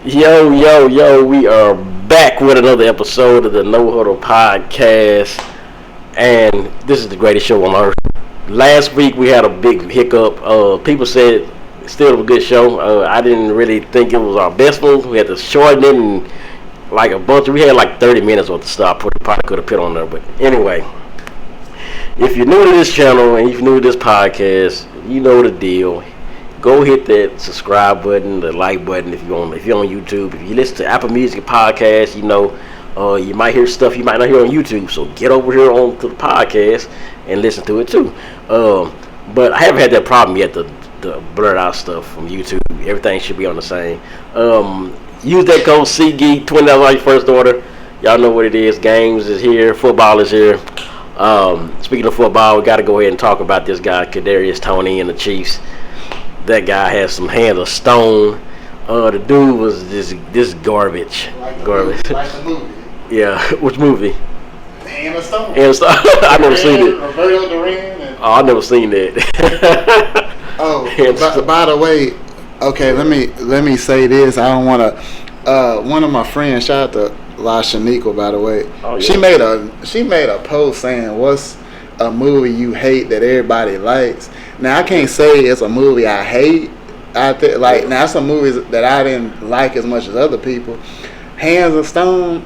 Yo, we are back with another episode of the No Huddle Podcast. And this is the greatest show on earth. Last week we had a big hiccup. People said still a good show. I didn't really think it was our best one. We had to shorten it and we had like 30 minutes worth of stuff. Probably could have put on there. But anyway, if you're new to this channel and if you're new to this podcast, you know the deal. Go hit that subscribe button, the like button if you're on YouTube. If you listen to Apple Music podcast, you might hear stuff you might not hear on YouTube. So get over here on to the podcast and listen to it too. But I haven't had that problem yet. The blur out stuff from YouTube. Everything should be on the same. Use that code CGEEK, $20 on your first order. Y'all know what it is. Games is here. Football is here. Speaking of football, we got to go ahead and talk about this guy, Kadarius Toney and the Chiefs. That guy has some hands of stone. The dude was this garbage. Garbage. Like the movie. Yeah, which movie? Hand of Stone. Hand of Stone. I never seen it. Roberto Duran. I never seen that. By the way, okay, let me say this. I don't want to. One of my friends, shout out to La Shaniqua, by the way. Oh, yeah. She made a post saying, "What's a movie you hate that everybody likes?" Now I can't say it's a movie I hate. Now some movies that I didn't like as much as other people. Hands of Stone.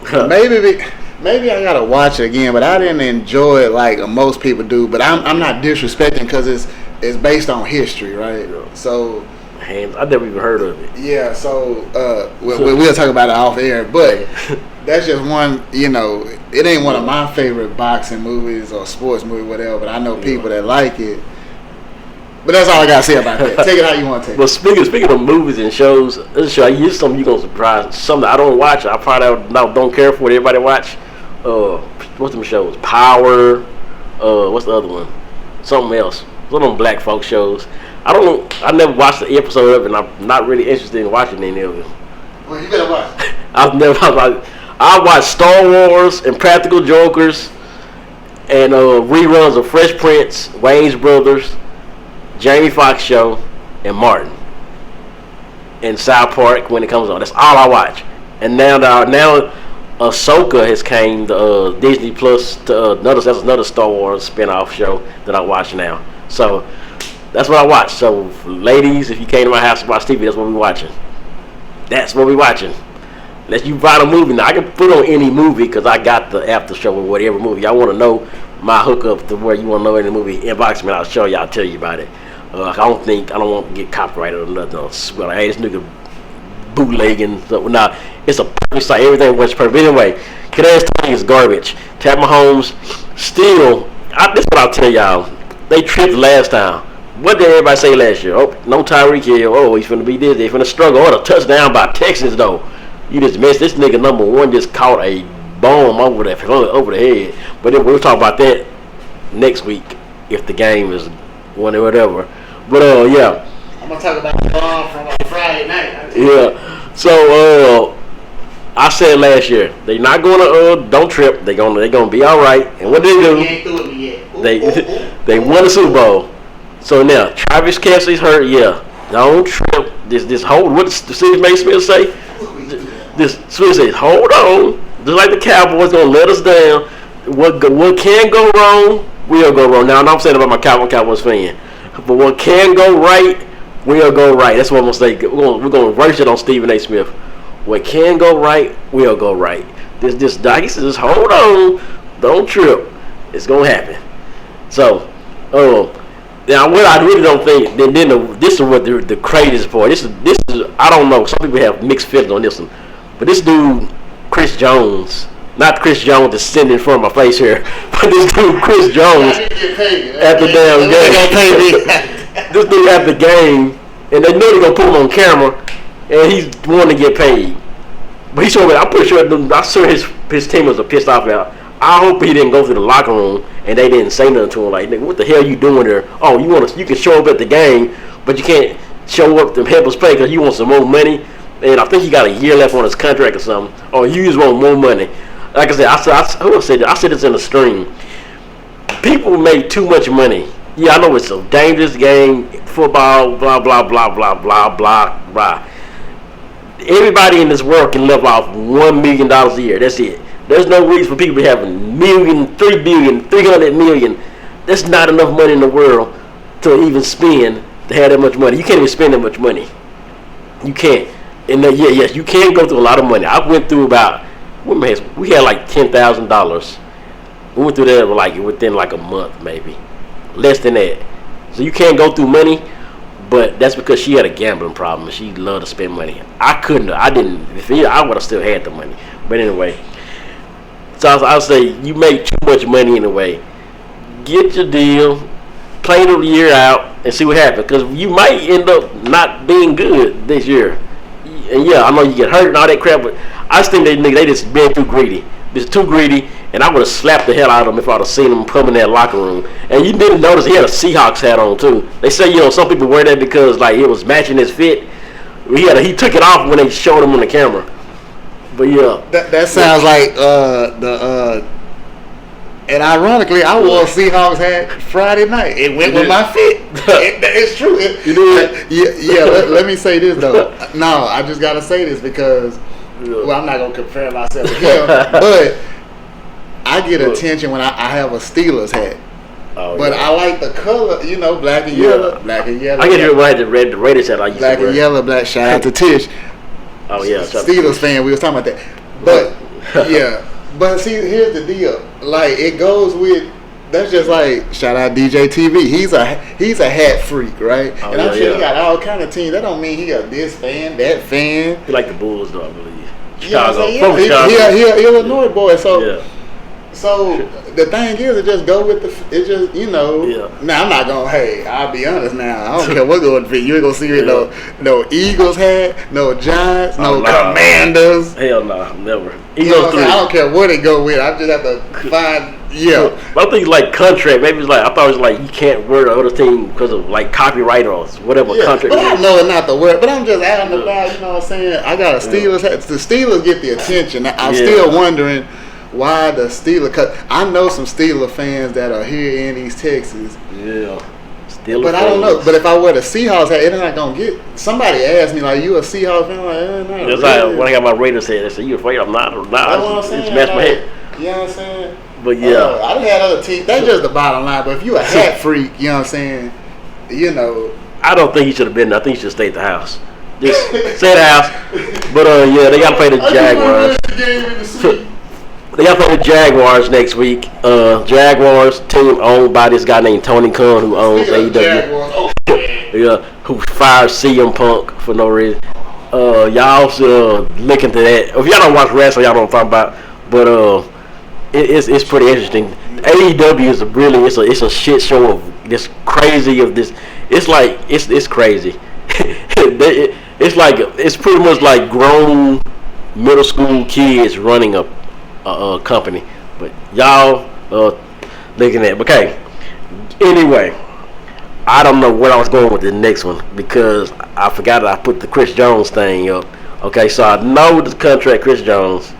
Maybe I gotta watch it again, but I didn't enjoy it like most people do. But I'm not disrespecting because it's based on history, right? So I've never even heard of it. Yeah. So we'll talk about it off air, but that's just one. It ain't one of my favorite boxing movies or sports movie, whatever. But I know people that like it. But that's all I gotta say about that. Take it how you want to take it. Well, speaking of movies and shows, this is I use something you're gonna surprise. Something I don't watch. I probably don't care for what everybody watch. What's them shows? Power. What's the other one? Something else. One of them black folk shows. I never watched the episode of it, and I'm not really interested in watching any of it. Well, you better watch. I watch Star Wars and Practical Jokers and reruns of Fresh Prince, Wayne's Brothers, Jamie Foxx Show, and Martin. And South Park when it comes on. That's all I watch. And now Ahsoka has came to Disney Plus to that's another Star Wars spinoff show that I watch now. So that's what I watch. So ladies, if you came to my house to watch TV, that's what we're watching. That's what we're watching. Unless you find a movie. Now I can put on any movie because I got the after show or whatever movie. Y'all want to know my hookup to where you want to know any movie, inbox me and I'll show you. I'll tell you about it. I don't want to get copyrighted or nothing. I swear, hey, this nigga bootlegging. So, nah, it's a perfect site. Everything works perfect. But anyway, Kadarius Toney is garbage. Chad Mahomes still. This is what I'll tell y'all. They tripped last time. What did everybody say last year? Oh, no Tyreek Hill. Oh, he's finna be this. He's finna struggle. Oh, the touchdown by Texas though. You just missed. This nigga number one just caught a bomb over the head. But then we'll talk about that next week if the game is one or whatever. But yeah. I'm gonna talk about the bomb from Friday night. Yeah. So I said last year they not gonna don't trip. They gonna be all right. And what did they do? He ain't through with me yet. They won the Super Bowl. So now Travis Kelce's hurt. Yeah. Don't trip. This hold. What did Stephen A. Smith say? This Smith says, hold on. Just like the Cowboys gonna let us down. What can go wrong will go wrong. Now I'm saying about my Cowboys fan, but what can go right will go right. That's what I'm gonna say. We're gonna reverse it on Stephen A. Smith. What can go right will go right. This Doggy says, hold on, don't trip. It's gonna happen. So, now what I really don't think. Then this is what the craziest part. This is I don't know. Some people have mixed feelings on this one, but this dude Chris Jones. Not Chris Jones that's sitting in front of my face here, but this dude Chris Jones at the damn game. This dude at the game, and they know they're gonna put him on camera, and he's wanting to get paid. But he showed me. I'm pretty sure his team was pissed off out. I hope he didn't go to the locker room and they didn't say nothing to him like, "Nigga, what the hell you doing there? Oh, you can show up at the game, but you can't show up to help us play because you want some more money." And I think he got a year left on his contract or something. Or you just want more money. Like I said, I said this in the stream. People make too much money. Yeah, I know it's a dangerous game, football, blah, blah, blah, blah, blah, blah, blah. everybody in this world can live off $1 million a year. That's it. There's no reason for people to have $1 $3 billion, $300 million. That's not enough money in the world to even spend to have that much money. You can't even spend that much money. You can't. And yes, you can go through a lot of money. I went through about, we had like $10,000. We went through that like within like a month, maybe less than that. So you can't go through money, but that's because she had a gambling problem and she loved to spend money. I couldn't. I didn't. I would have still had the money. But anyway, so I'll say you make too much money anyway. Get your deal, play the year out, and see what happens. Because you might end up not being good this year. And yeah, I know you get hurt and all that crap, but I just think they just been too greedy. Just too greedy, and I would have slapped the hell out of him if I'd have seen him come in that locker room. And you didn't notice he had a Seahawks hat on too. They say some people wear that because like it was matching his fit. He took it off when they showed him on the camera. But yeah, that sounds like and ironically, I wore a Seahawks hat Friday night. It went with my fit. It's true. Let me say this though. No, I just gotta say this because, well, I'm not gonna compare myself to him, but I get attention when I have a Steelers hat. Oh, but I like the color, black and yellow, black and yellow. I get it right. The Raiders hat I used black to wear. And yellow, black. Shout out to Tish. Oh yeah, Steelers fan. We was talking about that, but yeah. But see, here's the deal. Like it goes with. That's just like shout out DJ TV. He's a hat freak, right? Oh, and I'm sure he got all kind of teams. That don't mean he got this fan, that fan. He like the Bulls, though, I believe. Chicago. He Illinois boy. So the thing is, it just go with Yeah. Now I'm not gonna. Hey, I'll be honest. Now I don't care what going to be. You ain't gonna see me no Eagles hat, no Giants, no Commanders. Hell no, never. I don't care what it go with. I just have to find. Yeah. But I think like contract. Maybe it's like I thought it was like you can't wear the other team because of like copyright or whatever contract. But I know it's not the word. But I'm just adding about. You know what I'm saying? I got a Steelers hat. The Steelers get the attention. I'm still wondering. Why the Steelers? Cause I know some Steeler fans that are here in East Texas. Yeah, Steelers. But I don't know. But if I wear the Seahawks hat, it's not gonna get. Somebody asked me like, "You a Seahawks fan?" I'm like, no. It's like when I got my Raiders hat. They said, "You afraid?" I'm not. That's what I'm saying. It's match my head. You know what I'm saying? But yeah, I done had other teams. That's just the bottom line. But if you a hat freak, you know what I'm saying? I don't think he should have been there. I think he should stay at the house. Just stay at the house. But yeah, they got to play the Jaguars. They got to play the Jaguars next week. Jaguars team owned by this guy named Tony Khan, who owns AEW. Yeah, who fired CM Punk for no reason. Y'all should look into that. If y'all don't watch wrestling, y'all don't talk about. But it's pretty interesting. AEW is it's a shit show of this crazy of this. It's like it's crazy. It's pretty much like grown middle school kids running a company, but y'all looking at. Okay, anyway, I don't know where I was going with the next one because I forgot that I put the Chris Jones thing up. Okay, so I know the contract Chris Jones.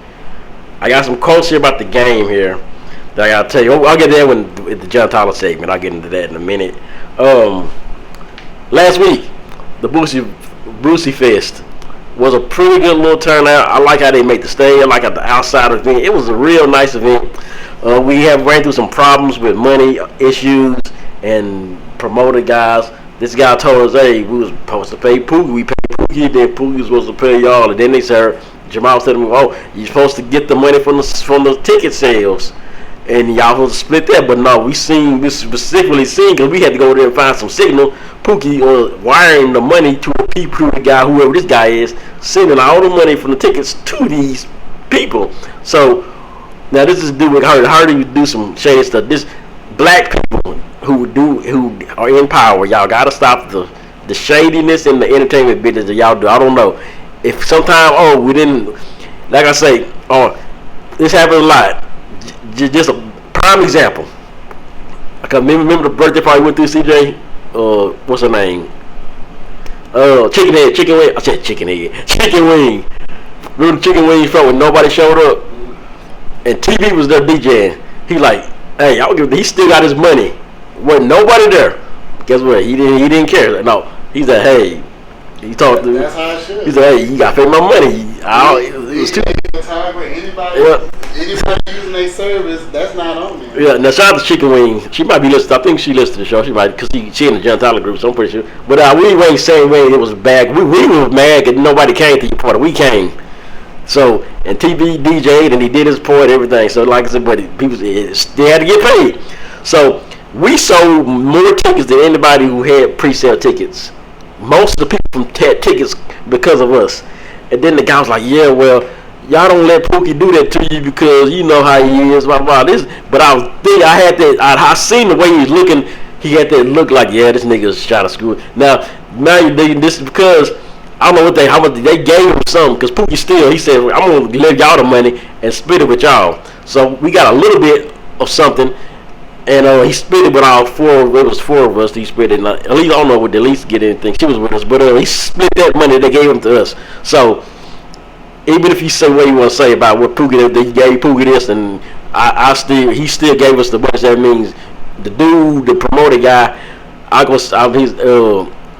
I got some quotes here about the game here that I gotta tell you. I'll get there with the John Tyler segment. I'll get into that in a minute. Last week, the Brucey Fest was a pretty good little turnout. I like how they made the stage. I like how the outside event. It was a real nice event. We have ran through some problems with money issues and promoter guys. This guy told us, hey, we was supposed to pay Pookie. We paid Pookie, then Pookie was supposed to pay y'all. And then they said, Jamal said to me, oh, you're supposed to get the money from the ticket sales. And y'all supposed to split that. But no, we specifically seen, because we had to go there and find some signal. Pookie wiring the money to a people, the guy, whoever this guy is, sending all the money from the tickets to these people. So now this is do with her. Her to do some shady stuff. This black people who are in power, y'all gotta stop the shadiness in the entertainment business that y'all do. I don't know if sometimes we didn't, like I say, this happens a lot. Just a prime example. I can remember the birthday party we went through, CJ. What's her name? Chicken wing. I said chicken wing. Remember the chicken wing felt when nobody showed up, and TV was there DJing. He like, hey, he still got his money. Wasn't nobody there. Guess what? He didn't care. No, he said, hey, He talked to. That's how it should. He said, "Hey, you got to pay my money." It was too. Anybody using their service, that's not on there. Yeah, now shout out to Chicken Wing. She might be listening. I think she listened to the show. She might, because she in the John Tyler group, so I'm pretty sure. But we ain't saying way it was bad. We were mad because nobody came to your party. We came. So, and TV DJ'd and he did his part, everything. So, like I said, but people, they had to get paid. So, we sold more tickets than anybody who had pre-sale tickets. Most of the people had tickets because of us. And then the guy was like, yeah, well, y'all don't let Pookie do that to you because you know how he is, blah, blah, this. But I seen the way he was looking. He had that look like, yeah, this nigga's trying to screw it. Now this is because I don't know how much they gave him something, because Pookie still, he said, I'm going to give y'all the money and split it with y'all. So we got a little bit of something, and he split it with all four of us. He split it. At least I don't know, would the least get anything. She was with us, but he split that money they gave him to us. So even if you say what you want to say about what Pookie, they gave Pookie this, and he still gave us the bunch. That means the dude, the promoter guy,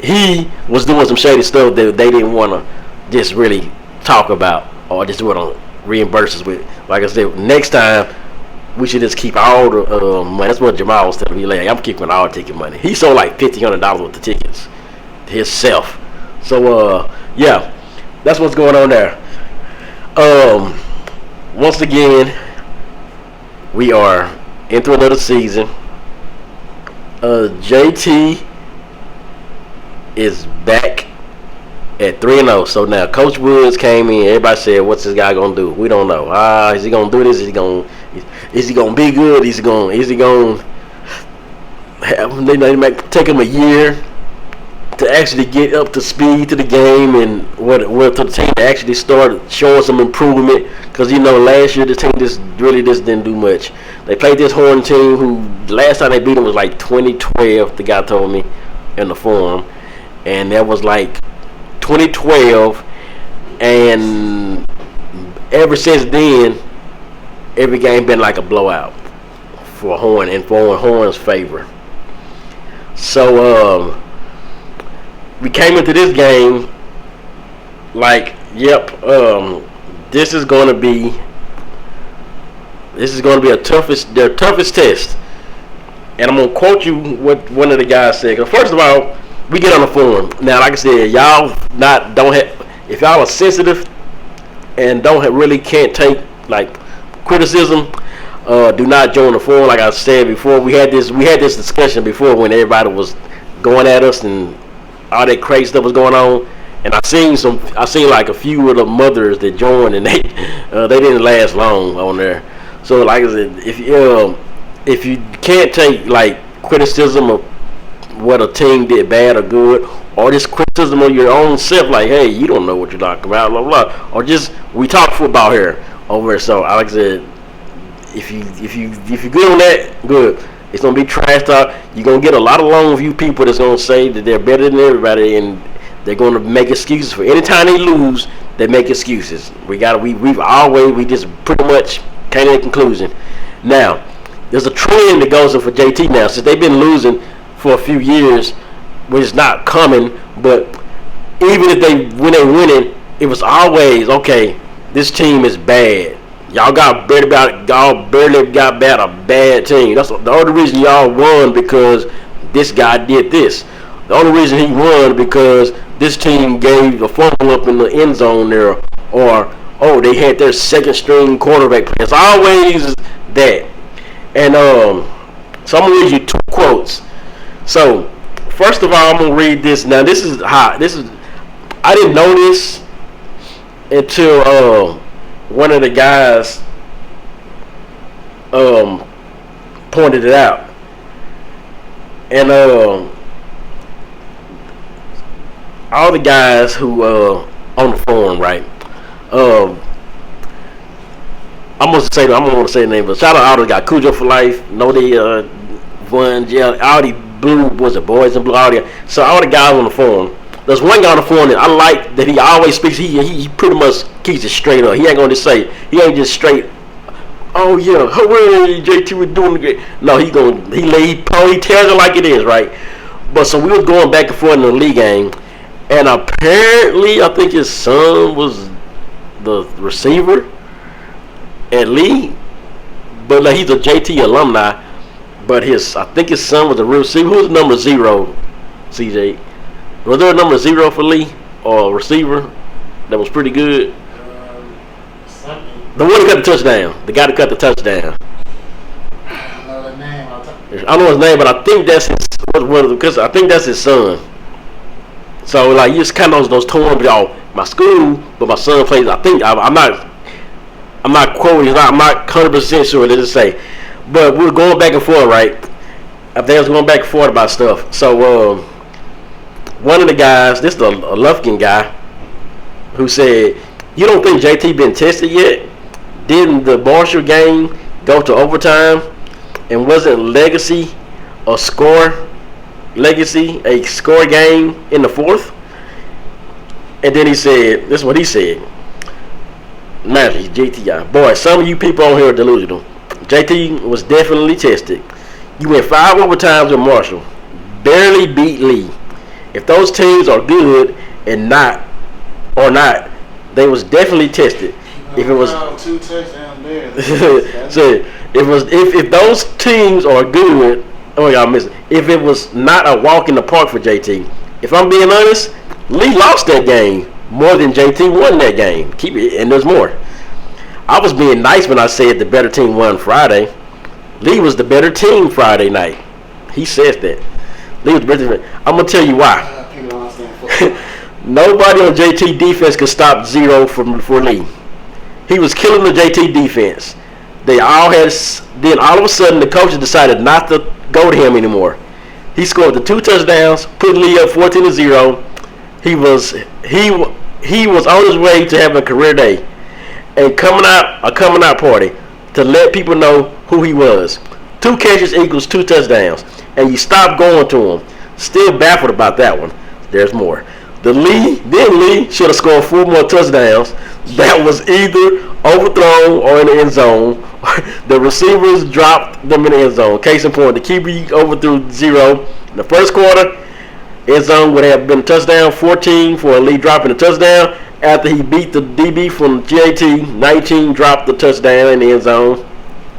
he was doing some shady stuff that they didn't want to just really talk about or just want to reimburse us with. Like I said, next time we should just keep all the money. That's what Jamal was telling me. Like, I'm keeping all ticket money. He sold like $1,500 worth of tickets himself. So yeah, that's what's going on there. Once again, we are into another season. JT is back at 3-0. So now Coach Woods came in. Everybody said, "What's this guy gonna do?" We don't know. Is he gonna do this? Is he gonna be good? Is he gonna have? They might take him a year to actually get up to speed to the game, and what to the team to actually start showing some improvement. Because last year the team just didn't do much. They played this Horn team who the last time they beat them was like 2012. The guy told me in the forum, and that was like 2012, and ever since then, every game been like a blowout for Horn and for Horn's favor. So we came into this game like, yep, this is going to be their toughest test. And I'm going to quote you what one of the guys said. First of all, we get on the forum. Now, like I said, if y'all are sensitive and really can't take like criticism, do not join the forum. Like I said before, we had this discussion before when everybody was going at us and all that crazy stuff was going on. And I seen like a few of the mothers that joined, and they didn't last long on there. So like I said, if you can't take like criticism of what a team did bad or good, or just criticism of your own self, like, hey, you don't know what you're talking about, blah blah, or just we talk football here over here. So like I said, if you good on that, good. It's gonna be trash talk. You're gonna get a lot of long view people that's gonna say that they're better than everybody, and they're gonna make excuses for any time they lose. They make excuses. We just pretty much came to a conclusion. Now, there's a trend that goes on for JT now, since they've been losing for a few years, which is not coming. But even if when they winning, it was always okay. This team is bad. Y'all barely got bad a bad team. That's the only reason y'all won, because this guy did this. The only reason he won because this team gave a fumble up in the end zone there, or they had their second string quarterback play. It's always that. And so I'm gonna read you two quotes. So first of all, I'm gonna read this. Now this is hot. I didn't know this until one of the guys pointed it out. And all the guys who on the forum, right? I'm gonna say the name, but shout out all the guys, Cujo for life, Nody, Vun, all the blue, was it boys in blue, all the, so all the guys on the forum. There's one guy on the forum that I like, that he always speaks. He pretty much keeps it straight up. He ain't gonna just say, he ain't just straight, oh yeah, hooray, JT, we're doing it. No, he tells it like it is, right? But so we was going back and forth in the league game, And apparently, I think his son was the receiver at Lee, but like he's a JT alumni. But I think his son was the real receiver. Who was number 0? CJ, was there a number 0 for Lee or a receiver that was pretty good? The one who got the touchdown. The guy that cut the touchdown. I don't know the name. I don't know his name, but I think that's his. Because I think that's his son. So like you just kind of those torn, y'all. My school, but my son plays. I think I'm not quoting. I'm not 100% sure. Let's just say, but we're going back and forth, right? I think I was going back and forth about stuff. So one of the guys, this is a Lufkin guy, who said, "You don't think JT been tested yet? Didn't the Marshall game go to overtime, and wasn't Legacy a score game in the 4th?" And then he said, this is what he said. Man, he's JT guy. Boy, some of you people on here are delusional. JT was definitely tested. You went 5 overtimes with Marshall. Barely beat Lee. If those teams are good and not, they was definitely tested. If it was 2 touchdowns there. so if those teams are good, oh y'all missed it. If it was not a walk in the park for JT, if I'm being honest, Lee lost that game more than JT won that game. Keep it, and there's more. I was being nice when I said the better team won Friday. Lee was the better team Friday night. He says that. Lee was the better team. I'm gonna tell you why. Nobody on JT defense could stop 0 for Lee. He was killing the JT defense. They all had. Then all of a sudden, the coaches decided not to go to him anymore. He scored the 2 touchdowns, put Lee up 14-0. He was on his way to having a career day, and a coming out party to let people know who he was. 2 catches equals 2 touchdowns, and you stop going to him. Still baffled about that one. There's more. Lee should have scored 4 more touchdowns. That was either overthrown or in the end zone. The receivers dropped them in the end zone. Case in point, the QB overthrew 0 in the first quarter. End zone would have been a touchdown. 14 for a Lee dropping a touchdown. After he beat the DB from JT, 19 dropped the touchdown in the end zone.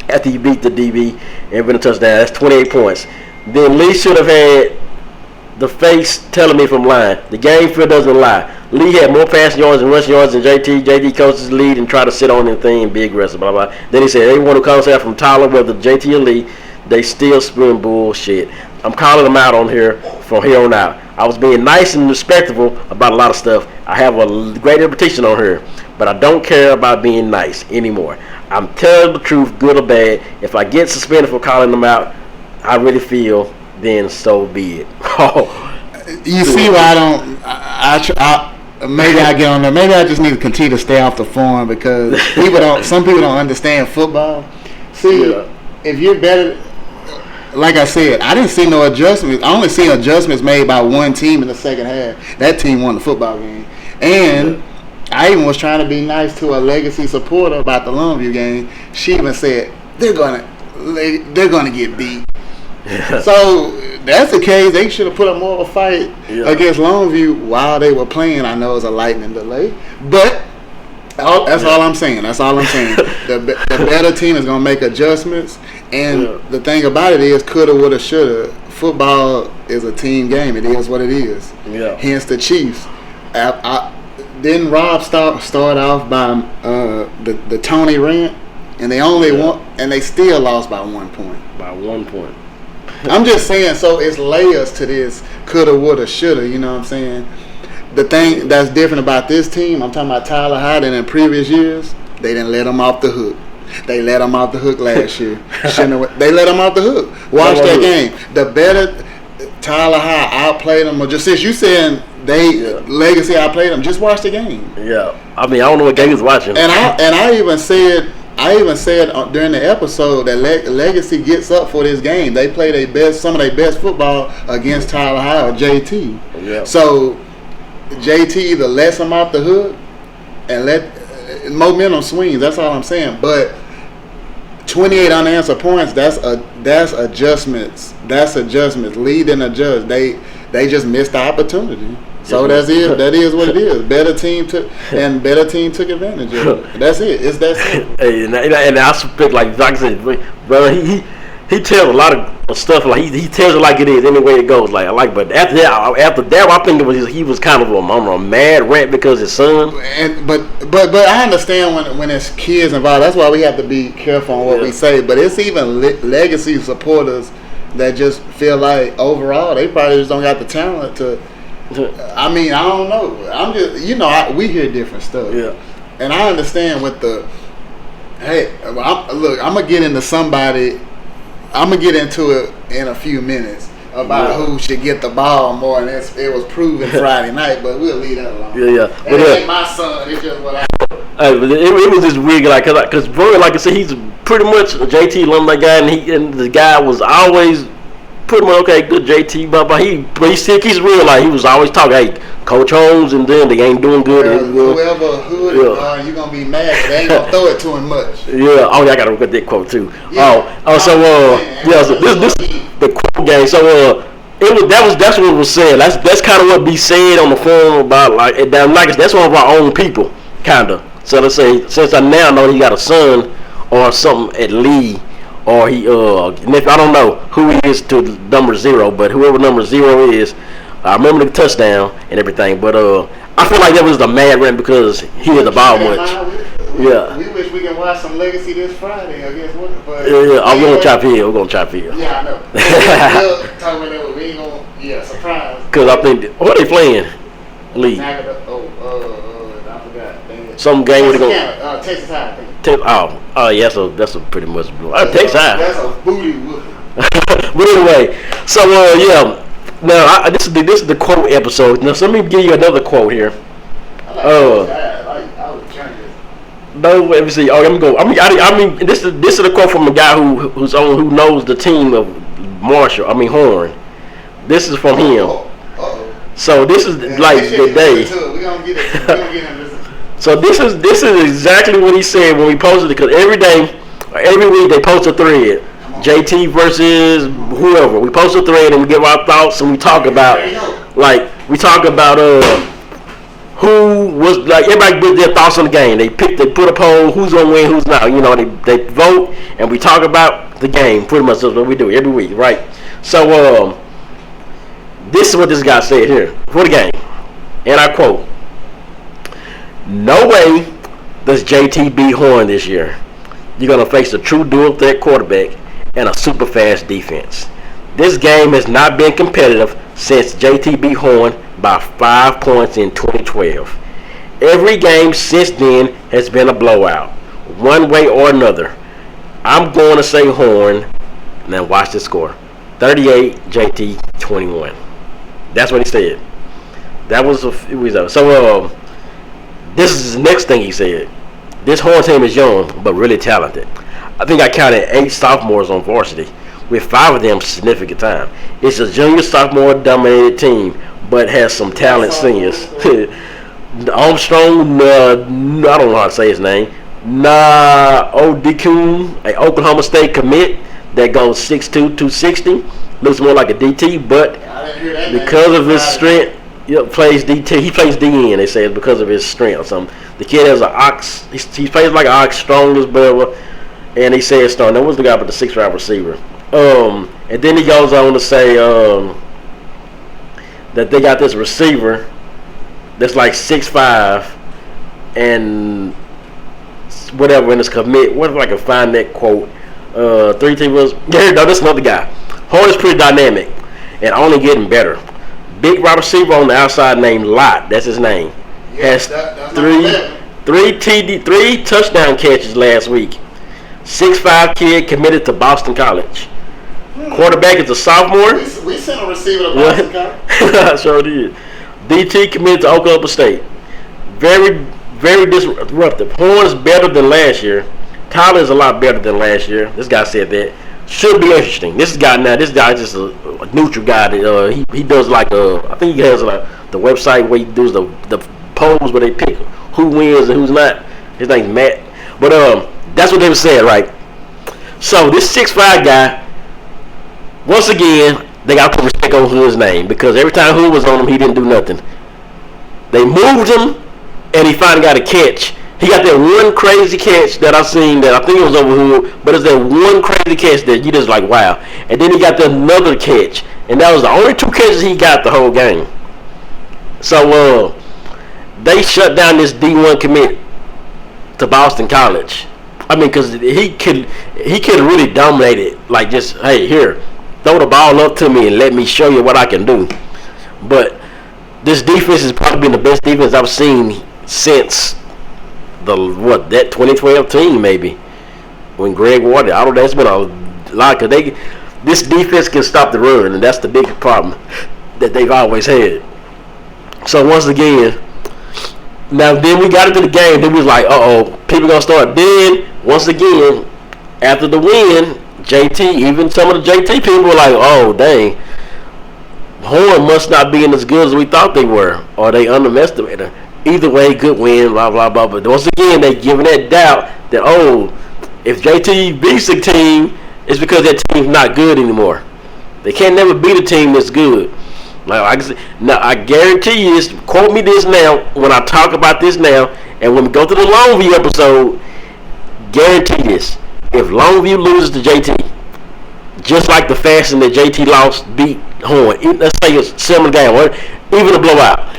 After he beat the DB and been a touchdown, that's 28 points. Then Lee should have had the face telling me if I'm lying. The game field doesn't lie. Lee had more passing yards and rushing yards than JT. JT coaches the lead and try to sit on anything and be aggressive, blah, blah. Then he said, everyone who comes out from Tyler, whether JT or Lee, they still spewing bullshit. I'm calling them out on here from here on out. I was being nice and respectful about a lot of stuff. I have a great reputation on here, but I don't care about being nice anymore. I'm telling the truth, good or bad. If I get suspended for calling them out, I really feel, then so be it. You see why maybe I get on there. Maybe I just need to continue to stay off the forum because some people don't understand football. See, if you're better, like I said, I didn't see no adjustments. I only seen adjustments made by one team in the second half. That team won the football game. And I even was trying to be nice to a Legacy supporter about the Longview game. She even said they're gonna get beat. Yeah. So that's the case. They should have put up more of a fight against Longview while they were playing. I know it's a lightning delay, but that's all I'm saying. That's all I'm saying. The better team is gonna make adjustments, and the thing about it is, coulda, woulda, shoulda. Football is a team game. It is what it is. Yeah. Hence the Chiefs. Didn't Rob start off by the Tony rant, and they only won, and they still lost by 1 point. By 1 point. I'm just saying, so it's layers to this coulda, woulda, shoulda. You know what I'm saying? The thing that's different about this team, I'm talking about Tyler Hyde, and in previous years, they didn't let him off the hook. They let him off the hook last year. They let him off the hook. Watch that game. The better Tyler Hyde outplayed them, or just since you saying Legacy outplayed them, just watch the game. Yeah, I mean, I don't know what game he's watching. And I even said during the episode that Legacy gets up for this game. They play some of their best football against Tyler Hyde or JT. Yeah. So JT either lets them off the hook and let momentum swings. That's all I'm saying. But 28 unanswered points. That's adjustments. That's adjustments. Lead and adjust. They just missed the opportunity. So that's it. That is what it is. Better team took advantage of it. That's it. It's that simple. Hey, and I suspect, like I said, brother, he tells a lot of stuff, like he tells it like it is, any way it goes. Like I like, but after that, I think he was kind of a mad rant because his son. But I understand when it's kids involved. That's why we have to be careful on what we say. But it's even legacy supporters that just feel like overall they probably just don't got the talent to. I mean, I don't know. I'm just we hear different stuff. Yeah. And I understand with the hey, look, I'm gonna get into somebody. I'm gonna get into it in a few minutes about who should get the ball more, and it was proven Friday night. But we'll leave that alone. Yeah. It ain't my son. It's just what I. But it was just weird, because bro, like I said, he's pretty much a JT alumni guy, and the guy was always pretty much okay, good JT, but he still keeps real. Like he was always talking, hey, Coach Holmes, and then they ain't doing good. Whoever hood you gonna be mad. They ain't gonna throw it to him much. Yeah. Oh, yeah, I gotta look at that quote too. Yeah. So this the quote game. So that's what was said. That's kind of what be said on the forum about that's one of our own people, kinda. So let's say, since I now know he got a son or something at Lee. Or I don't know who he is to number 0, but whoever number 0 is, I remember the touchdown and everything. But I feel like that was the mad rant because he hit the ball much. Yeah. We wish we can watch some Legacy this Friday, I guess. But we're gonna chop here. We're gonna chop here. Yeah, I know. We'll talk about that. We ain't gonna. Surprise. Because I think what are they playing? Lee. I forgot. Some game where they go. Texas High, I think. Yeah, so that's a pretty much blue. Texas High. That's a booty whooping. But anyway, so now this is the quote episode. Now, so let me give you another quote here. I was trying to. No, let me see. Oh, let me go. I mean, this is a quote from a guy who knows the team of Horn. This is from him. So this is like the day. We're gonna get him. So this is exactly what he said when we posted it, because every week they post a thread. JT versus whoever. We post a thread and we give our thoughts and we talk about who was, like, everybody put their thoughts on the game. They put a poll, who's gonna win, who's not. They vote and we talk about the game. Pretty much that's what we do every week, right? So this is what this guy said here for the game, and I quote: "No way does JT beat Horn this year. You're going to face a true dual threat quarterback and a super fast defense. This game has not been competitive since JT beat Horn by 5 points in 2012. Every game since then has been a blowout, one way or another. I'm going to say Horn." Now watch the score: 38, JT 21. That's what he said. That was so. This is the next thing he said. This Horn team is young, but really talented. I think I counted 8 sophomores on varsity, with 5 of them significant time. It's a junior sophomore dominated team, but has some talent seniors. Armstrong, I don't know how to say his name. Odikun, an Oklahoma State commit that goes 6'2", 260. Looks more like a DT, but because of his strength, plays DT. He plays DN. They say it's because of his strength or something. The kid has an ox. He plays like an ox, strong as well. And he says strong. That was the guy with the 6'5" receiver. And then he goes on to say that they got this receiver that's like 6'5" and whatever in his commit. What if I can find that quote? 3 teams. Yeah, no, that's another guy. Horn is pretty dynamic and only getting better. Big wide receiver on the outside named Lott. That's his name. Has three touchdown catches last week. 6'5" kid committed to Boston College. Quarterback is a sophomore. We sent a receiver to Boston College. I sure did. DT committed to Oklahoma State. Very, very disruptive. Horn is better than last year. Tyler is a lot better than last year. This guy said that. Should be interesting. This guy is just a neutral guy. That, he does like I think he has like the website where he does the polls where they pick who wins and who's not. His name's Matt. But that's what they were saying, right? So this 6'5" guy, once again, they got to put respect on Hood's name, because every time Hood was on him, he didn't do nothing. They moved him, and he finally got a catch. He got that one crazy catch that I seen that I think it was over Hood, but it's that one crazy catch that you just like, wow. And then he got another catch, and that was the only 2 catches he got the whole game. So they shut down this D1 commit to Boston College. I mean, because he could really dominate it. Like, just, hey, here, throw the ball up to me and let me show you what I can do. But this defense has probably been the best defense I've seen since that 2012 team, maybe, when Greg Ward. I don't know, it's been a lot, because this defense can stop the run, and that's the big problem that they've always had. So once again, now then we got into the game, then we was like, people gonna start. Then once again, after the win, JT, even some of the JT people were like, oh dang, Horn must not be as good as we thought they were, or they underestimated her. Either way, good win, blah blah blah. But once again, they giving that doubt that if JT beats the team, it's because that team's not good anymore. They can't never beat a team that's good. Now I guarantee you this. Quote me this now when I talk about this now, and when we go to the Longview episode, guarantee this: if Longview loses to JT, just like the fashion that JT beat Horn, let's say it's similar game or even a blowout,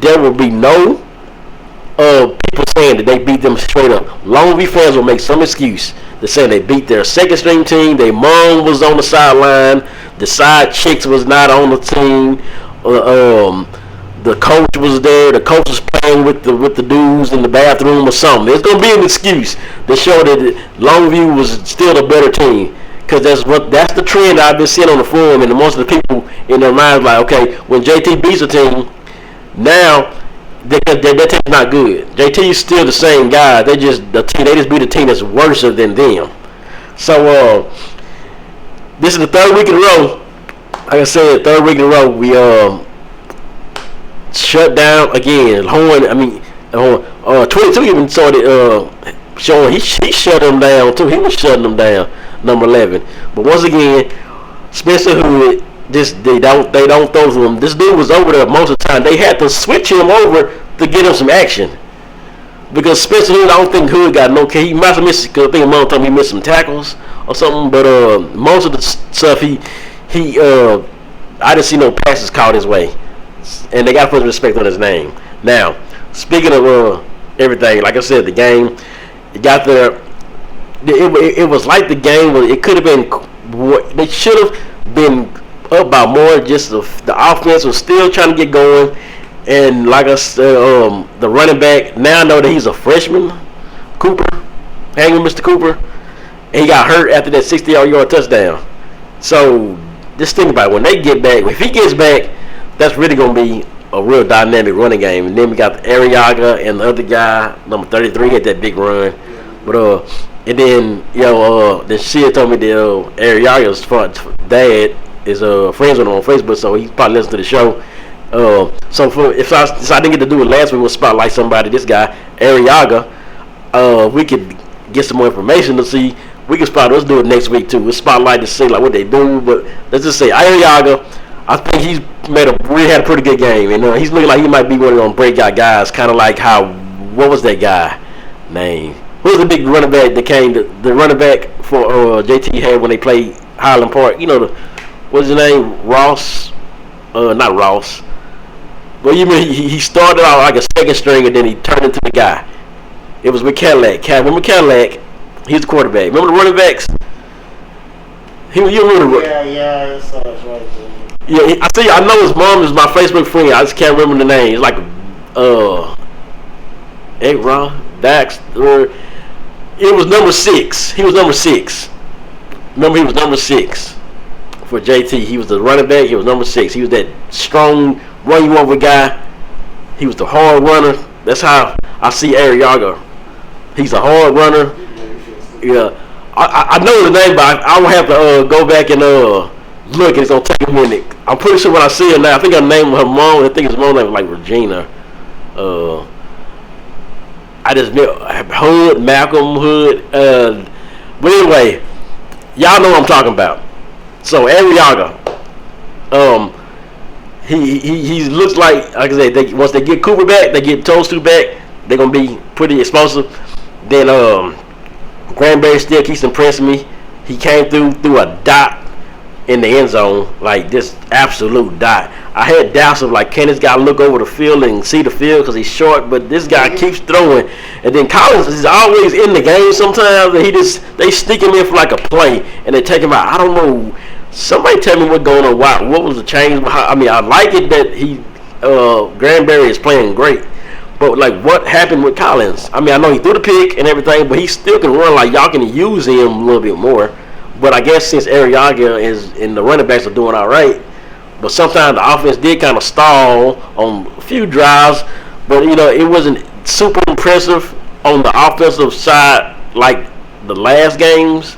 there will be no people saying that they beat them straight up. Longview fans will make some excuse to say they beat their second string team. Their mom was on the sideline. The side chicks was not on the team. The coach was there. The coach was playing with the dudes in the bathroom or something. There's gonna be an excuse to show that Longview was still a better team, because that's the trend I've been seeing on the forum, and most of the people in their minds like, okay, when JT beats a team, now that team's not good. JT is still the same guy. They just beat a team that's worse than them. So this is the 3rd week in a row. Like I said, 3rd week in a row we shut down again. Horn. 22 even started showing he shut them down too. He was shutting them down. Number 11. But once again, Spencer Hood. They don't throw to him. This dude was over there most of the time. They had to switch him over to get him some action, because Spencer Hood, I don't think Hood got no. He might have missed. I think one time he missed some tackles or something. But most of the stuff I didn't see no passes caught his way, and they got to put respect on his name. Now, speaking of everything, like I said, the game it got there. It was like the game. It could have been. They should have been up by more. Just the offense was still trying to get going, and like I said, the running back, now I know that he's a freshman, Cooper, hanging Mr. Cooper, and he got hurt after that 60-yard touchdown. So just think about it. When they get back, if he gets back, that's really going to be a real dynamic running game. And then we got Ariaga and the other guy, number 33, had that big run. But and then then she told me that Ariaga's dad is friends with him on Facebook, so he probably listens to the show. So if I didn't get to do it last week, we'll spotlight somebody. This guy Ariaga, we could get some more information to see. We can let's do it next week too. We'll spotlight to see like what they do. But let's just say Ariaga, I think he's really had a pretty good game, and he's looking like he might be one of them breakout guys, kind of like what was that guy name? Who was the big running back that came? The running back for JT had when they played Highland Park. What's his name? Ross? Not Ross. But he started out like a second string, and then he turned into the guy. It was with Cadillac. Remember Cadillac? He's the quarterback. Remember the running backs? Yeah, that's right. Yeah, I know his mom is my Facebook friend. I just can't remember the name. It's like Ron Dax. It was number 6. He was number 6. Remember, he was number 6 for JT. He was the running back. He was number 6. He was that strong, run you over guy. He was the hard runner. That's how I see Ariaga. He's a hard runner. Yeah, I know the name, but I will have to go back and look. And it's gonna take a minute. I'm pretty sure when I see her now, I think I named her mom. I think his mom name was like Regina. I just met Hood, Malcolm Hood. But anyway, y'all know what I'm talking about. So Ariaga, he looks like I said, once they get Cooper back, they get Toast back, they're gonna be pretty explosive. Then Granberry still keeps impressing me. He came through a dot in the end zone, like this absolute dot. I had doubts of like, can this guy look over the field and see the field because he's short, but this guy keeps throwing. And then Collins is always in the game sometimes, and they stick him in for like a play and they take him out. I don't know. Somebody tell me what's going on. Why? What was the change? I mean, I like it that Granberry is playing great, but like, what happened with Collins? I mean, I know he threw the pick and everything, but he still can run. Like, y'all can use him a little bit more. But I guess since Ariaga is and the running backs are doing all right, but sometimes the offense did kind of stall on a few drives. But it wasn't super impressive on the offensive side like the last games.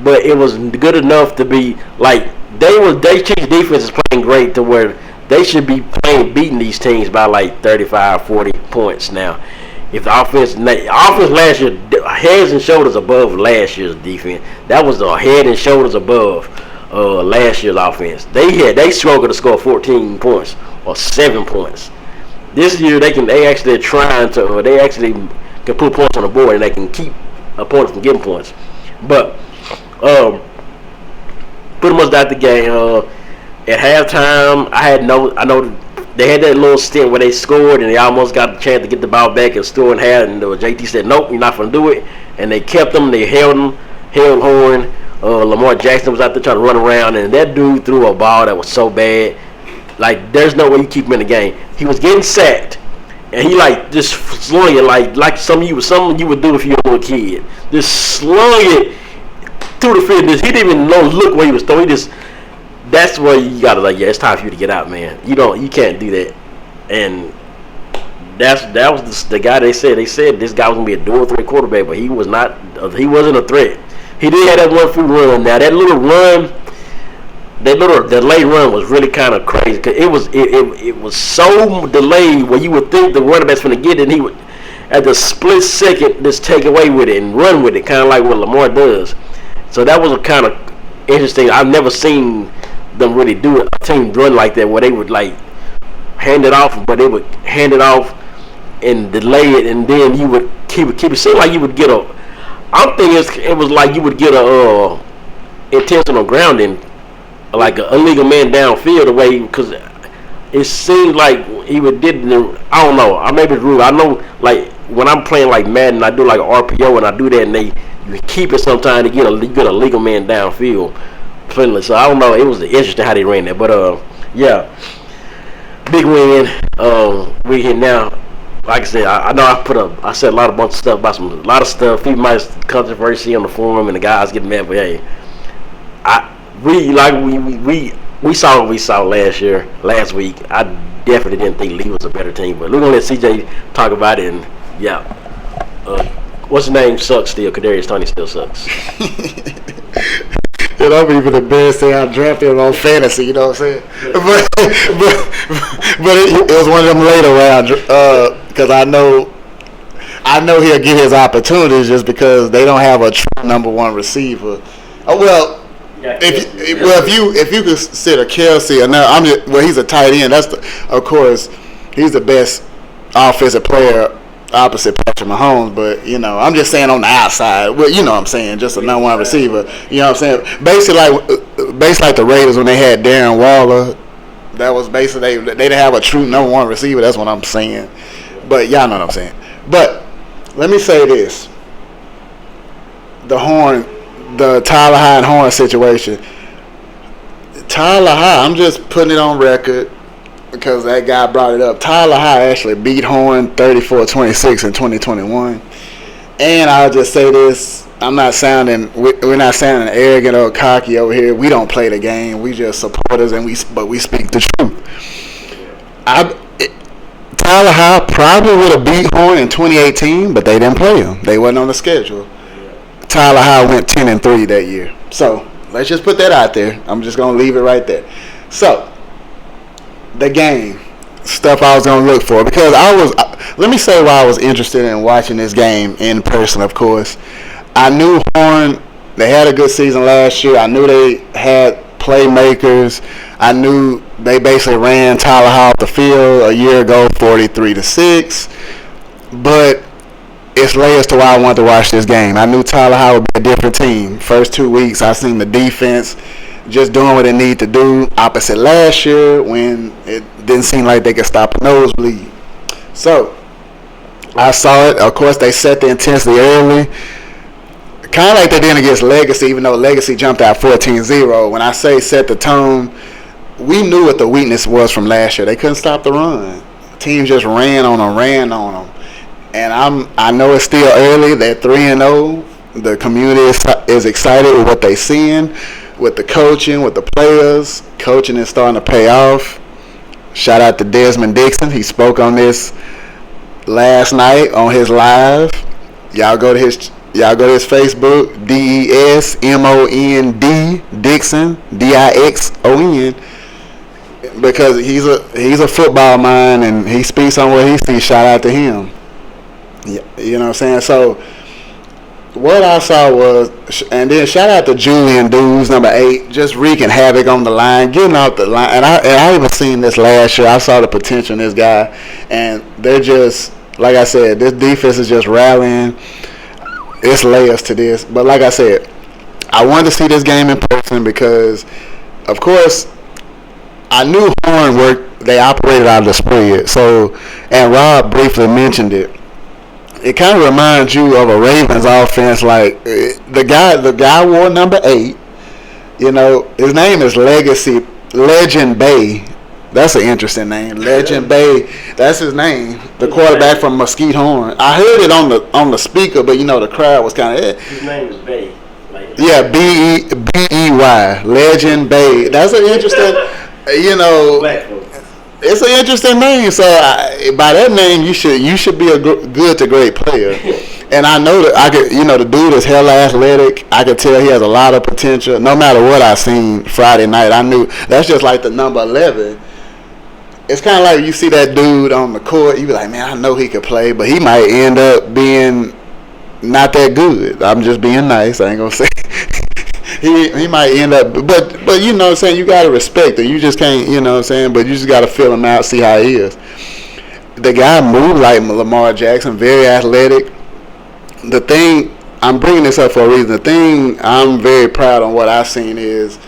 But it was good enough to be like they Chiefs defense is playing great to where they should be beating these teams by like 35, 40 points now. If the offense last year, heads and shoulders above last year's defense. That was the head and shoulders above last year's offense. They struggled to score 14 points or 7 points. This year they actually can put points on the board and they can keep opponents from getting points. But pretty much got the game. At halftime, I know they had that little stint where they scored and they almost got the chance to get the ball back and score and had, and JT said, nope, you're not going to do it. And they kept them, they held Horn. Lamar Jackson was out there trying to run around, and that dude threw a ball that was so bad. Like, there's no way you keep him in the game. He was getting sacked, and he like just slung it like something you would do if you were a little kid. Just slung it through the field. He didn't even look where he was throwing. That's where you gotta it's time for you to get out, man. You can't do that. And that was the guy they said this guy was gonna be a dual threat quarterback, but he was not. He wasn't a threat. He did have that one free run. Now that little run, that late run was really kind of crazy because it was so delayed where you would think the running back's gonna get it, and he would at the split second just take away with it and run with it, kind of like what Lamar does. So that was a kind of interesting. I've never seen them really do a team run like that where they would like hand it off, but they would hand it off and delay it, and then you would keep it. It seemed like you would get I'm thinking it was like you would get a intentional grounding, like an illegal man downfield away, because it seemed like he would did. I don't know. I maybe rule. I know like when I'm playing like Madden, I do like an RPO and I do that, and you keep it sometimes to get a legal man downfield. So I don't know. It was interesting how they ran that, but yeah, big win. We here now. Like I said, I know I said a bunch of stuff about a lot of stuff. People might controversy on the forum and the guys getting mad, but hey, we saw what we saw last week. I definitely didn't think Lee was a better team, but we're gonna let CJ talk about it. And yeah, what's his name sucks still. Kadarius Toney still sucks. I'm even embarrassed to say I drafted him on fantasy, you know what I'm saying? But it was one of them later rounds because I know he'll get his opportunities just because they don't have a true number one receiver. If you consider Kelsey, he's a tight end. Of course, he's the best offensive player opposite Patrick Mahomes, but I'm just saying on the outside. Well, you know what I'm saying, just a number one receiver. You know what I'm saying? Basically like the Raiders when they had Darren Waller. That was basically they didn't have a true number one receiver. That's what I'm saying. But y'all know what I'm saying. But let me say this: the Tyler High and Horn situation. Tyler High, I'm just putting it on record because that guy brought it up. Tyler High actually beat Horn 34-26 in 2021. And I'll just say this: we're not sounding arrogant or cocky over here. We don't play the game. We just supporters, but we speak the truth. Tyler High probably would have beat Horn in 2018, but they didn't play him. They wasn't on the schedule. Tyler High went 10-3 that year. So let's just put that out there. I'm just gonna leave it right there. So the game stuff I was gonna look for, because let me say why I was interested in watching this game in person. Of course, I knew Horn. They had a good season last year. I knew they had playmakers. I knew they basically ran Tyler Hall off the field a year ago, 43-6. But it's led as to why I wanted to watch this game. I knew Tyler Hall would be a different team. First 2 weeks, I seen the defense just doing what they need to do. Opposite last year when it didn't seem like they could stop a nosebleed. So I saw it. Of course, they set the intensity early. Kind of like they did against Legacy, even though Legacy jumped out 14-0. When I say set the tone, we knew what the weakness was from last year. They couldn't stop the run. Teams just ran on them. And I know it's still early. They're 3-0. The community is excited with what they're seeing, with the coaching, with the players. Coaching is starting to pay off. Shout out to Desmond Dixon. He spoke on this last night on his live. Y'all go to his Facebook, DESMOND Dixon, DIXON, because he's a football mind and he speaks on what he sees. Shout out to him. You know what I'm saying? So what I saw was, and then shout out to Julian Dudes, number 8, just wreaking havoc on the line, getting out the line. And I even seen this last year. I saw the potential in this guy, and they're just, like I said, this defense is just rallying. It's layers to this. But like I said, I wanted to see this game in person because, of course, I knew Horn worked. They operated out of the spread. So, and Rob briefly mentioned it. It kind of reminds you of a Ravens offense. Like the guy wore number 8. You know, his name is Legend Bay. That's an interesting name, Legend Bay. That's his name. The quarterback from Mesquite Horn. I heard it on the speaker, but you know the crowd was kind of. His name is Bay. Yeah, B-E-Y, Legend Bay. That's an interesting. You know. It's an interesting name, so by that name, you should be a good to great player. And I know that the dude is hella athletic. I could tell he has a lot of potential. No matter what I seen Friday night, I knew that's just like the number 11. It's kind of like you see that dude on the court, you be like, man, I know he could play, but he might end up being not that good. I'm just being nice. I ain't gonna say. He might end up, but you know what I'm saying, you got to respect it. You just can't, you know what I'm saying, but you just got to feel him out, see how he is. The guy moved like Lamar Jackson, very athletic. The thing, I'm bringing this up for a reason. The thing I'm very proud of what I've seen is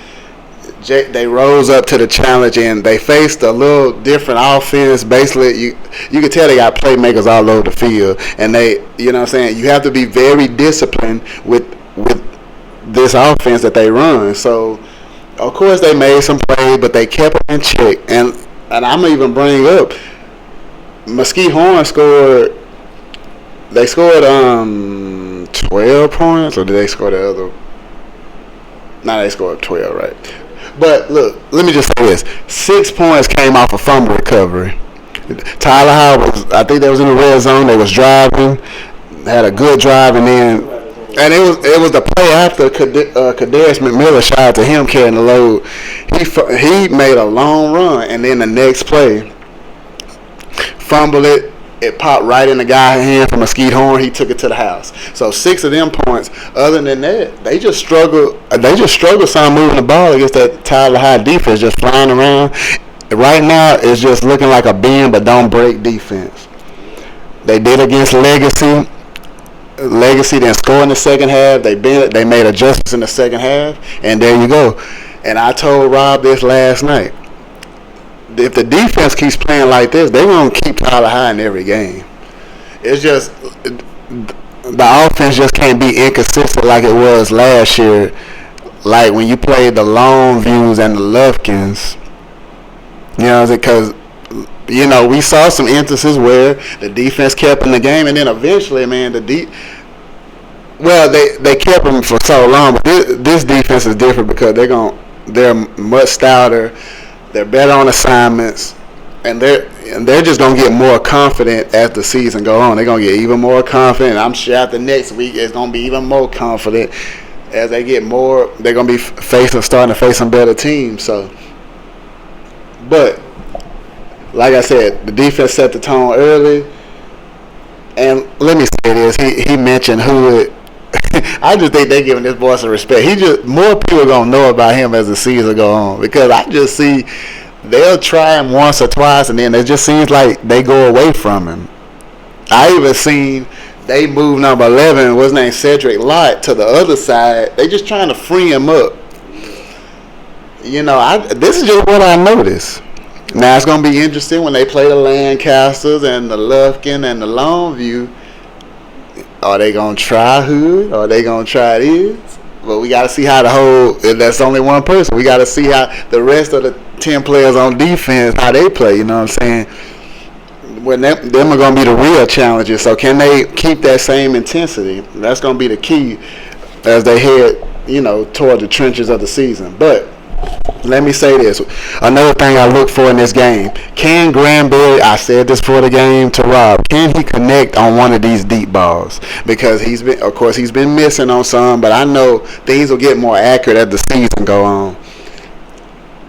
they rose up to the challenge and they faced a little different offense. Basically, you can tell they got playmakers all over the field, and they, you know what I'm saying, you have to be very disciplined with this offense that they run. So of course they made some plays, but they kept them in check. And I'm gonna even bring up Mesquite Horn scored. They scored 12 points, or did they score the other? No, they scored 12, right? But look, let me just say this: 6 points came off a fumble recovery. Tyler Howard I think they was in the red zone. They was driving, had a good drive, and then. And it was the play after Kadesh McMillan. Shout out to him carrying the load. He made a long run, and then the next play, fumbled it. It popped right in the guy's hand from Mesquite Horn. He took it to the house. So 6 of them points. Other than that, they just struggled. Some moving the ball against that Tyler High defense, just flying around. Right now, it's just looking like a bend but don't break defense. They did against Legacy. Legacy didn't score in the second half. They made adjustments in the second half, and there you go. And I told Rob this last night. If the defense keeps playing like this, they're going to keep Tyler High in every game. It's just the offense just can't be inconsistent like it was last year. Like when you played the Longviews and the Lufkins. You know, because you know, we saw some instances where the defense kept in the game, and then eventually, man, they kept them for so long. But this defense is different because they're much stouter, they're better on assignments, and they're just gonna get more confident as the season go on. They're gonna get even more confident. I'm sure after next week, it's gonna be even more confident as they get more. They're gonna be starting to face some better teams. So, but. Like I said, the defense set the tone early. And let me say this. He mentioned Hood I just think they're giving this boy some respect. More people gonna know about him as the season go on because I just see they'll try him once or twice and then it just seems like they go away from him. I even seen they move number 11, what's his name, Cedric Lott, to the other side. They just trying to free him up. This is just what I noticed. Now it's gonna be interesting when they play the Lancasters and the Lufkin and the Longview. Are they gonna try Hood? Are they gonna try this? But we gotta see how that's only one person. We gotta see how the rest of the 10 players on defense, how they play, you know what I'm saying? When them are gonna be the real challenges. So can they keep that same intensity? That's gonna be the key as they head, toward the trenches of the season. But let me say this. Another thing I look for in this game. Can Granberry, I said this for the game to Rob, can he connect on one of these deep balls? Because he's been missing on some, but I know things will get more accurate as the season go on.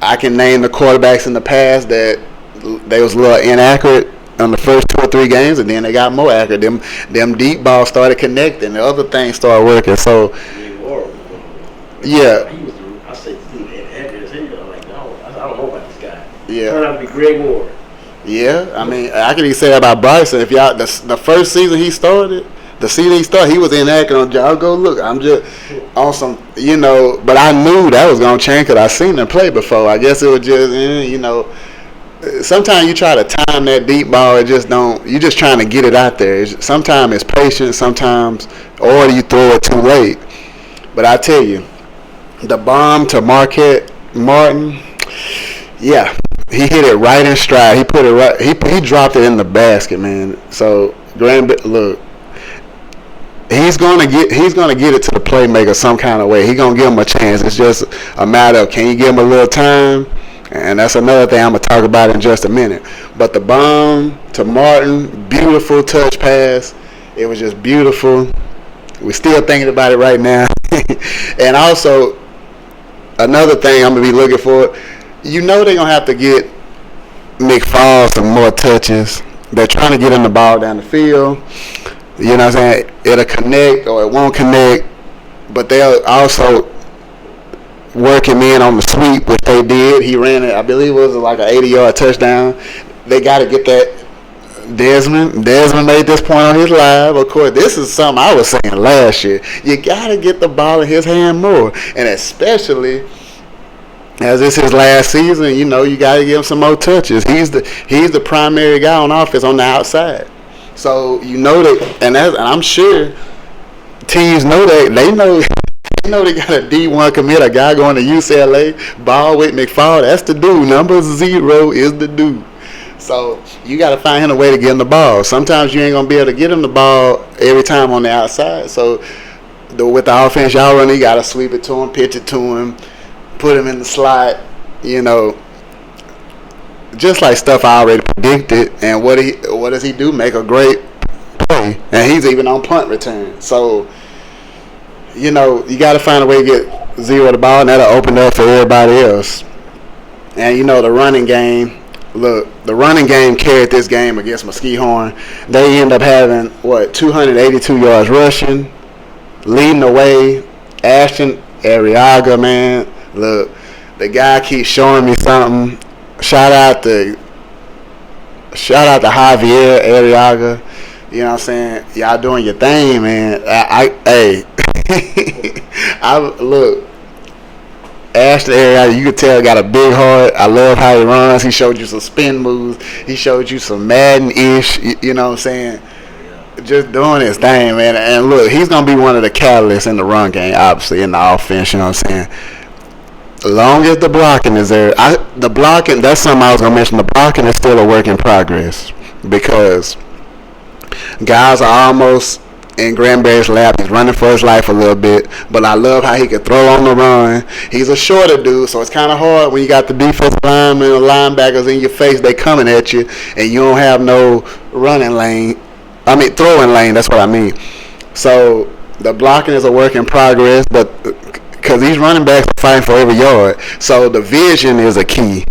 I can name the quarterbacks in the past that they was a little inaccurate on the first 2 or 3 games, and then they got more accurate. Them deep balls started connecting, the other things started working. So, yeah. I said, I don't know about this guy. Yeah. Turned out to be Greg Ward. Yeah, I mean, I can even say about Bryson. If y'all, the first season he started, he was inaccurate on job. Go look, I'm just on some, but I knew that was going to change because I seen him play before. I guess it was just, sometimes you try to time that deep ball, it just don't, you're just trying to get it out there. Sometimes it's patience, or you throw it too late. But I tell you, the bomb to Marquette Martin, yeah, he hit it right in stride. He put it right. He dropped it in the basket, man. So look, he's gonna get it to the playmaker some kind of way. He's gonna give him a chance. It's just a matter of can you give him a little time, and that's another thing I'm gonna talk about in just a minute. But the bomb to Martin, beautiful touch pass. It was just beautiful. We're still thinking about it right now. And also, another thing I'm going to be looking for, they're going to have to get McFall some more touches. They're trying to get him the ball down the field. You know what I'm saying? It'll connect or it won't connect. But they'll also work him in on the sweep, which they did. He ran it, I believe it was like an 80-yard touchdown. They got to get that. Desmond made this point on his live. Of course, this is something I was saying last year. You got to get the ball in his hand more. And especially as it's his last season, you got to give him some more touches. He's the primary guy on offense on the outside. So, that, and I'm sure teams know that. They know they got a D1 commit, a guy going to UCLA, ball with McFall. That's the dude. Number 0 is the dude. So you got to find him a way to get him the ball. Sometimes you ain't going to be able to get him the ball every time on the outside. So with the offense y'all running, you got to sweep it to him, pitch it to him, put him in the slot, just like stuff I already predicted. And what does he do? Make a great play. And he's even on punt return. So, you got to find a way to get 0 the ball, and that'll open up for everybody else. And, the running game. Look, the running game carried this game against Muskegon. They end up having, 282 yards rushing, leading the way. Ashton Arriaga, man. Look, the guy keeps showing me something. Shout out to Javier Arriaga. You know what I'm saying? Y'all doing your thing, man. Look. Ashton Arriaga, you can tell, got a big heart. I love how he runs. He showed you some spin moves. He showed you some Madden-ish, you know what I'm saying? Just doing his thing, man. And look, he's going to be one of the catalysts in the run game, obviously, in the offense, you know what I'm saying? As long as the blocking is there. The blocking, that's something I was going to mention. The blocking is still a work in progress because guys are almost in Granberry's lap. He's running for his life a little bit, but I love how he can throw on the run. He's a shorter dude, so it's kind of hard when you got the defensive linemen and linebackers in your face. They coming at you, and you don't have no throwing lane. That's what I mean. So the blocking is a work in progress, but because these running backs are fighting for every yard, so the vision is a key.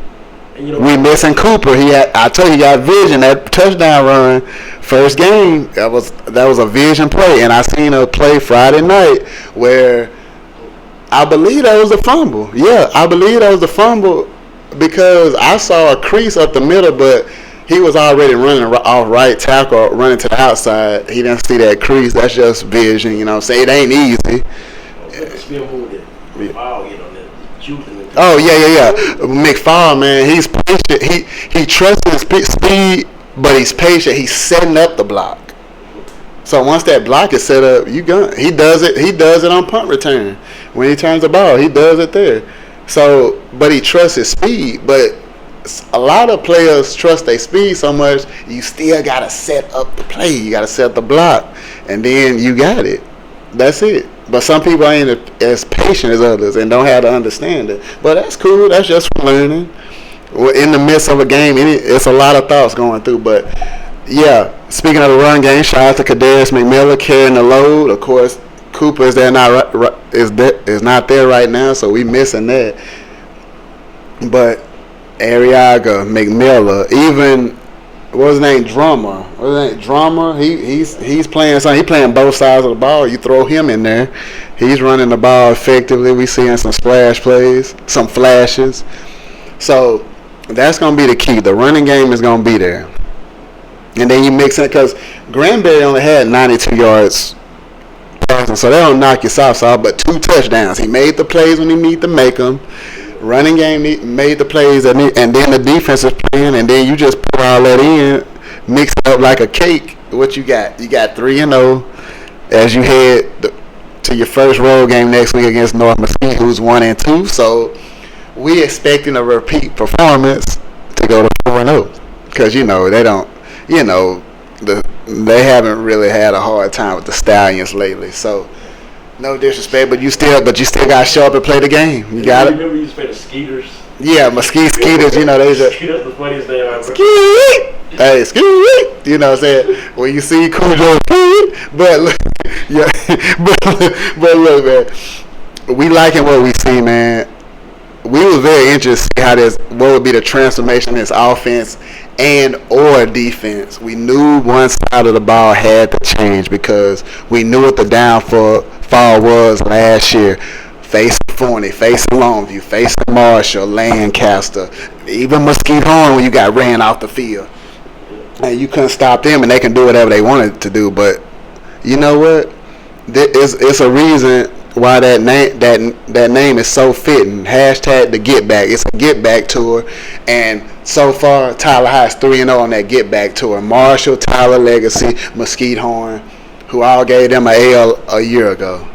We missing Cooper. I told you, he got vision. That touchdown run First game, that was a vision play, and I seen a play Friday night where I believe that was a fumble. Yeah, I believe that was a fumble because I saw a crease up the middle, but he was already running off right tackle, running to the outside. He didn't see that crease. That's just vision, you know what I'm saying? It ain't easy. Oh, yeah. McFarland, man, he's patient. He trusts his speed, but he's patient. He's setting up the block. So once that block is set up, he does it on punt return. When he turns the ball, he does it there. So, but he trusts his speed. But a lot of players trust their speed so much, you still got to set up the play. You got to set up the block. And then you got it. That's it. But some people ain't as patient as others and don't have to understand it. But that's cool. That's just for learning. In the midst of a game, it's a lot of thoughts going through. But, yeah, speaking of the run game, shout out to Kadarius McMillan carrying the load. Of course, Cooper is not there right now, so we missing that. But Arriaga, McMillan, even what's his name, Drummer. He's playing something. He's playing both sides of the ball. You throw him in there, he's running the ball effectively. We seeing some splash plays, some flashes. So that's gonna be the key. The running game is gonna be there, and then you mix it because Granberry only had 92 yards. So they don't knock your socks off, but 2 touchdowns. He made the plays when he need to make them. Running game made the plays, and then the defense is playing, and then you just put all that in, mix it up like a cake. What you got? You got 3-0 as you head to your first road game next week against North Mesquite, who's 1-2. So we expecting a repeat performance to go to 4-0 because they don't, they haven't really had a hard time with the Stallions lately. So no disrespect, but you still got to show up and play the game. You got it. Remember you used to play the Skeeters? Yeah, Mesquite Skeeters. They just Skeeters the funniest name ever. Skeet. Hey, Skeet. You know what I'm saying? When you see Cujo, but look, yeah, but look, man, we liking what we see, man. We was very interested to see what would be the transformation in this offense and or defense. We knew one side of the ball had to change because we knew what the downfall was last year. Facing Forney, facing Longview, facing Marshall, Lancaster, even Mesquite Horn when you got ran off the field. And you couldn't stop them, and they can do whatever they wanted to do. But you know what? It's a reason why that name is so fitting. Hashtag the Get Back. It's a Get Back tour, and so far Tyler High is 3-0 on that Get Back tour. Marshall, Tyler Legacy, Mesquite Horn, who all gave them an L a year ago.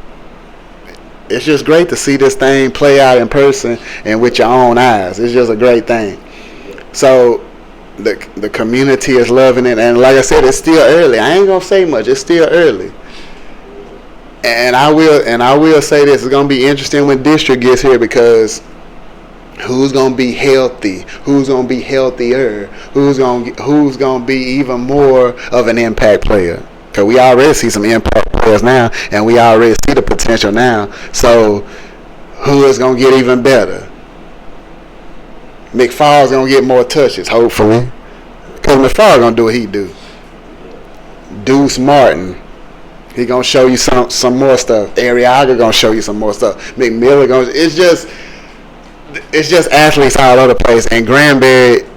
It's just great to see this thing play out in person and with your own eyes. It's just a great thing. So the community is loving it, and like I said, it's still early. I ain't gonna say much. It's still early. And I will say this: it's gonna be interesting when district gets here because who's gonna be healthy? Who's gonna be healthier? Who's gonna be even more of an impact player? Because we already see some impact players now, and we already see the potential now. So who is gonna get even better? McFarland's gonna get more touches, hopefully, because McFarland's gonna do what he do. Deuce Martin. He gonna show you some more stuff. Arriaga gonna show you some more stuff. McMillan it's just athletes all over the place. And Granberry,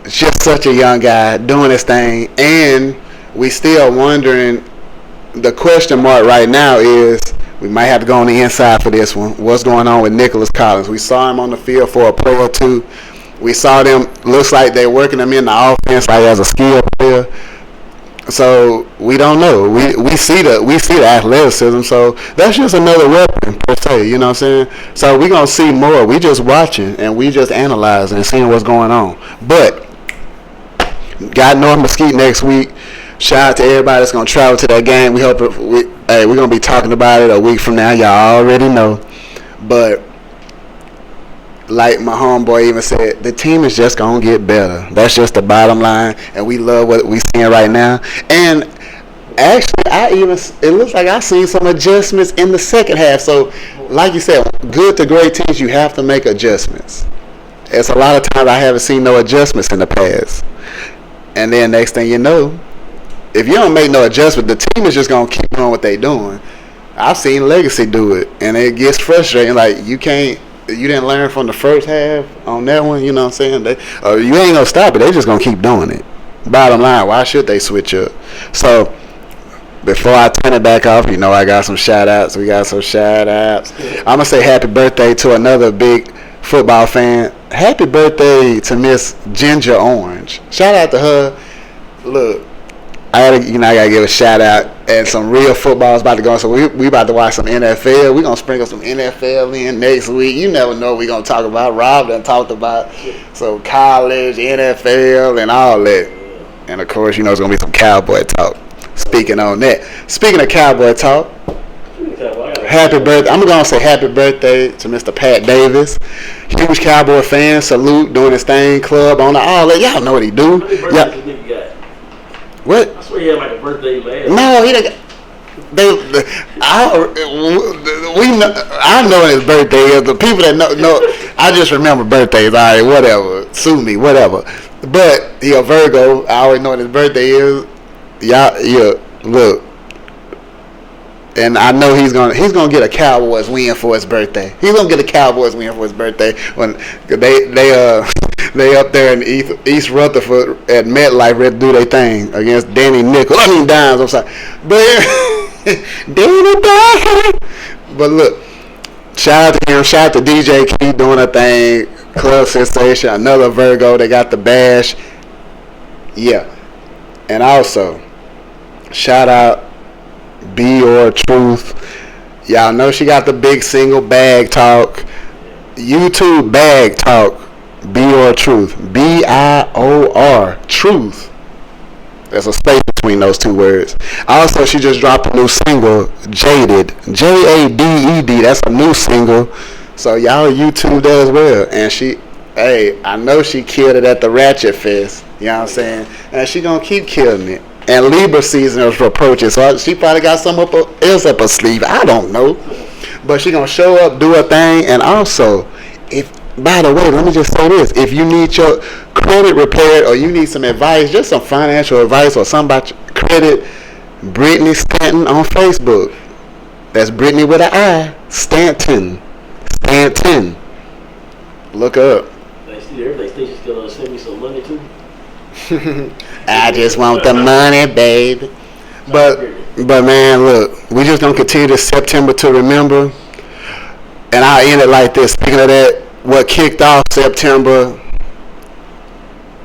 just such a young guy doing his thing. And we still wondering. The question mark right now is we might have to go on the inside for this one. What's going on with Nicholas Collins? We saw him on the field for a play or two. We saw them. Looks like they're working him in the offense like as a skill player. So we don't know. We see the athleticism. So that's just another weapon per se. You know what I'm saying? So we're gonna see more. We just watching and we just analyzing and seeing what's going on. But got North Mesquite next week. Shout out to everybody that's gonna travel to that game. We hope we're gonna be talking about it a week from now. Y'all already know. But like my homeboy even said, the team is just gonna get better. That's just the bottom line, and we love what we seeing right now. And actually, it looks like I seen some adjustments in the second half. So, like you said, good to great teams, you have to make adjustments. It's a lot of times I haven't seen no adjustments in the past, and then next thing you know, if you don't make no adjustment, the team is just gonna keep doing what they doing. I've seen Legacy do it, and it gets frustrating. Like you didn't learn from the first half on that one. You know what I'm saying? You ain't gonna stop it. They just gonna keep doing it. Bottom line, why should they switch up? So before I turn it back off, I got some shout outs. We got some shout outs. I'm gonna say happy birthday to another big football fan. Happy birthday to Miss Ginger Orange. Shout out to her. Look, I gotta give a shout out. And some real football is about to go on. So we about to watch some NFL. We gonna sprinkle some NFL in next week. You never know what we gonna talk about. Rob done talked about some college, NFL, and all that. And of course, it's gonna be some cowboy talk. Speaking of cowboy talk, happy birthday. I'm gonna say happy birthday to Mr. Pat Davis. Huge Cowboy fan. Salute, doing his thing, club on all that. Y'all know what he do. Yeah. What? I swear he had like a birthday last. No, he didn't. I know his birthday is. The people that know, I just remember birthdays. All right, whatever. Sue me, whatever. But he a Virgo. I always know what his birthday is. Yeah, look. And I know he's gonna get a Cowboys win for his birthday. He's gonna get a Cowboys win for his birthday when they up there in East Rutherford at MetLife ready to do their thing against Danny Dimes. I'm sorry, but Danny Dimes. But look, shout out to him. Shout out to DJ Key doing a thing. Club Sensation, another Virgo. They got the bash. Yeah, and also shout out Be Your Truth. Y'all know she got the big single Bag Talk. YouTube Bag Talk. Be Your Truth. BIOR Truth. There's a space between those two words. Also, she just dropped a new single, Jaded. JADED. That's a new single. So y'all YouTube that as well. And I know she killed it at the Ratchet Fest. You know what I'm saying? And she gonna keep killing it. And Libra season is approaching, so she probably got something else up her sleeve. I don't know, but she gonna show up, do her thing, and also, by the way, let me just say this: if you need your credit repaired or you need some advice, just some financial advice or something about your credit, Brittany Stanton on Facebook. That's Brittany with an I. Stanton. Look up. Everybody thinks she's gonna send me some money too. I just want the money, baby. But man, look, we just gonna continue this September to remember. And I'll end it like this. Speaking of that, what kicked off September,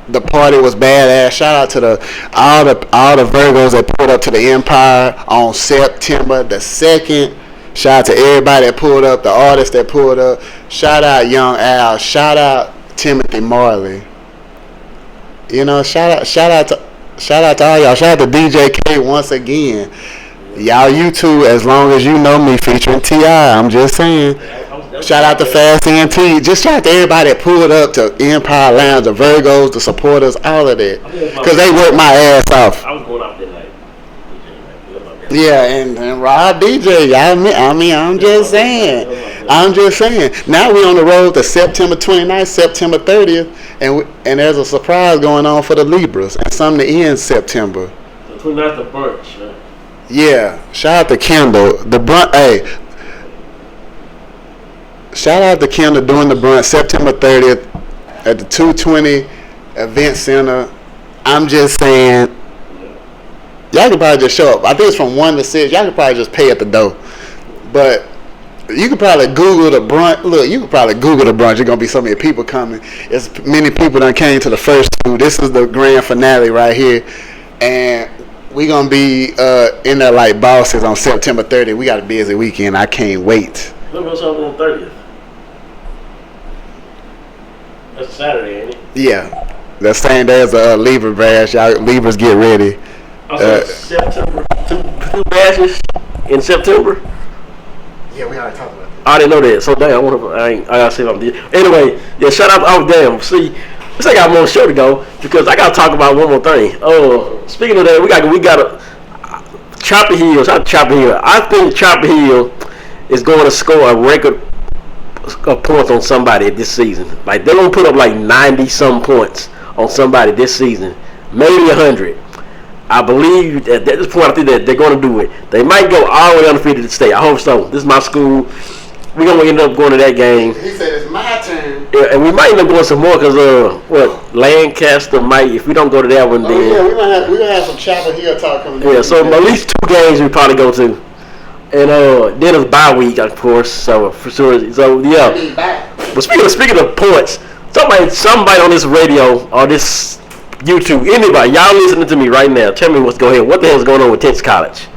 the party was badass. Shout out to all the Virgos that pulled up to the Empire on September the 2nd. Shout out to everybody that pulled up, the artists that pulled up. Shout out Young Al. Shout out Timothy Marley. Shout out to all y'all. Shout out to DJ K once again. Y'all YouTube, as long as you know me, featuring T.I. I'm just saying. Shout out to Fast NT. Just shout out to everybody that pulled up to Empire Lounge, the Virgos, the supporters, all of that. Because they worked my ass off. I was going out there like. Yeah, and Rob DJ. I'm just saying. Now we on the road to September 29th, September 30th, and there's a surprise going on for the Libras and something to end September. The 29th, the brunch. Right? Yeah, shout out to Kendall. The brunch. Hey, shout out to Kendall doing the brunch September 30th at the 220 Event Center. I'm just saying. Y'all could probably just show up. I think it's from 1 to 6. Y'all could probably just pay at the door. But you could probably Google the brunch. Look, you could probably Google the brunch. There's going to be so many people coming. As many people that came to the first two. This is the grand finale right here. And we're going to be in there like bosses on September 30th. We got a busy weekend. I can't wait. Look what's up on 30th. That's Saturday, ain't it? Yeah. The same day as a Libra bash. Y'all Libras get ready. September, two bashes in September. Yeah, we already talked about that. I didn't know that. So damn, I gotta see if I'm. Anyway, yeah, shout out. Oh damn, see, looks like I got more show to go because I gotta talk about one more thing. Speaking of that, we got a Chopper Hill. Shout out to Chopper Hill. I think Chopper Hill is going to score a record of points on somebody this season. Like they're gonna put up like 90 some points on somebody this season, maybe 100. I believe at this point, I think that they're going to do it. They might go all the way undefeated to state. I hope so. This is my school. We're going to end up going to that game. He said it's my turn. Yeah, and we might end up going some more because, Lancaster might, if we don't go to that one, then. Yeah, we're going to have some Chapel Hill talk coming in. Yeah, so at least 2 games we probably go to. And then it's bye week, of course, so for sure. So, yeah. But speaking of points, somebody on this radio or this YouTube, anybody, y'all listening to me right now, tell me what's going on. What the hell is going on with Texas College?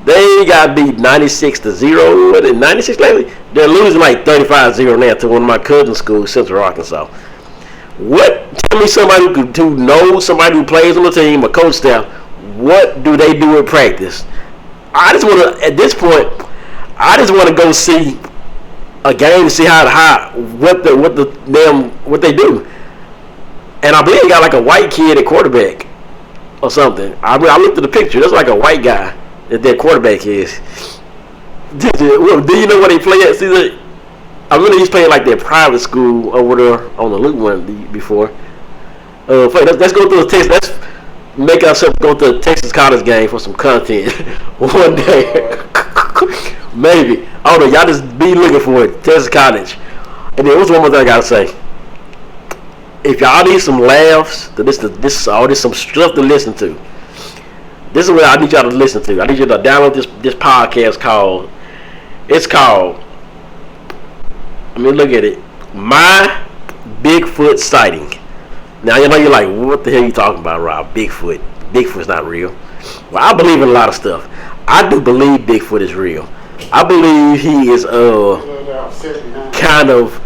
They got beat 96-0. What is 96 lately? They're losing like 35-0 now to one of my cousin's schools, Central Arkansas. Tell me somebody who knows somebody who plays on the team or coach staff, what do they do in practice? I just want to, at this point, go see a game to see what they do. And I believe they got like a white kid at quarterback or something. I looked at the picture. That's like a white guy that their quarterback is. Do you know where they play at? See, I really he's playing like their private school over there on the Loop one before. Let's go through the Texas. Let's make ourselves go to the Texas College game for some content one day. Maybe. I don't know. Y'all just be looking for it. Texas College. And then what's one more thing I gotta say? If y'all need some laughs, this some stuff to listen to. This is what I need y'all to listen to. I need you to download this podcast called. It's called. Let me look at it. My Bigfoot Sighting. Now you know you're like, what the hell are you talking about, Rob? Bigfoot. Bigfoot's not real. Well, I believe in a lot of stuff. I do believe Bigfoot is real. I believe he is kind of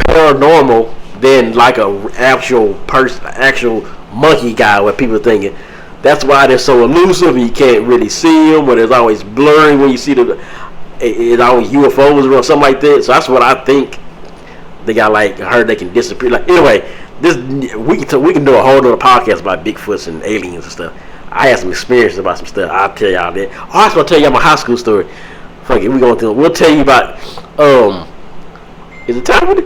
paranormal than like a actual monkey guy, what people are thinking. That's why they're so elusive and you can't really see them, or there's always blurring when you see it's always UFOs or something like that. So that's what I think. They got like, I heard they can disappear. Like, anyway, we can do a whole other podcast about Bigfoots and aliens and stuff. I had some experience about some stuff. I'll tell y'all that. Oh, I was gonna tell y'all my high school story. Fuck it, we'll tell you about is it time for it?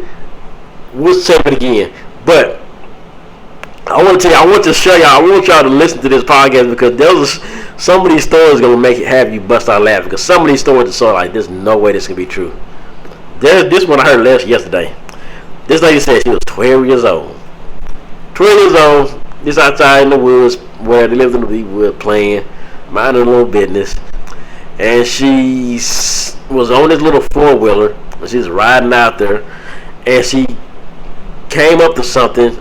We'll say it again. But I want to show y'all, I want y'all to listen to this podcast because some of these stories gonna have you bust out laughing, because some of these stories are so like, there's no way this can be true. There's this one I heard yesterday. This lady said she was 12 years old. 12 years old, just outside in the woods where they lived in the woods playing, minding a little business. And she was on this little 4-wheeler. She was riding out there. And she came up to something.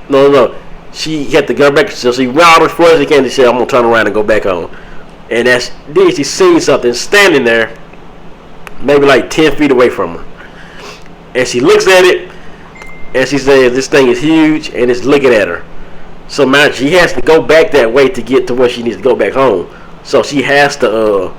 No. She had to go back. So she went out as far as she can. She said, I'm going to turn around and go back home. And then she seen something standing there, maybe like 10 feet away from her. And she looks at it, and she says, this thing is huge, and it's looking at her. So man, she has to go back that way to get to where she needs to go back home. So she has to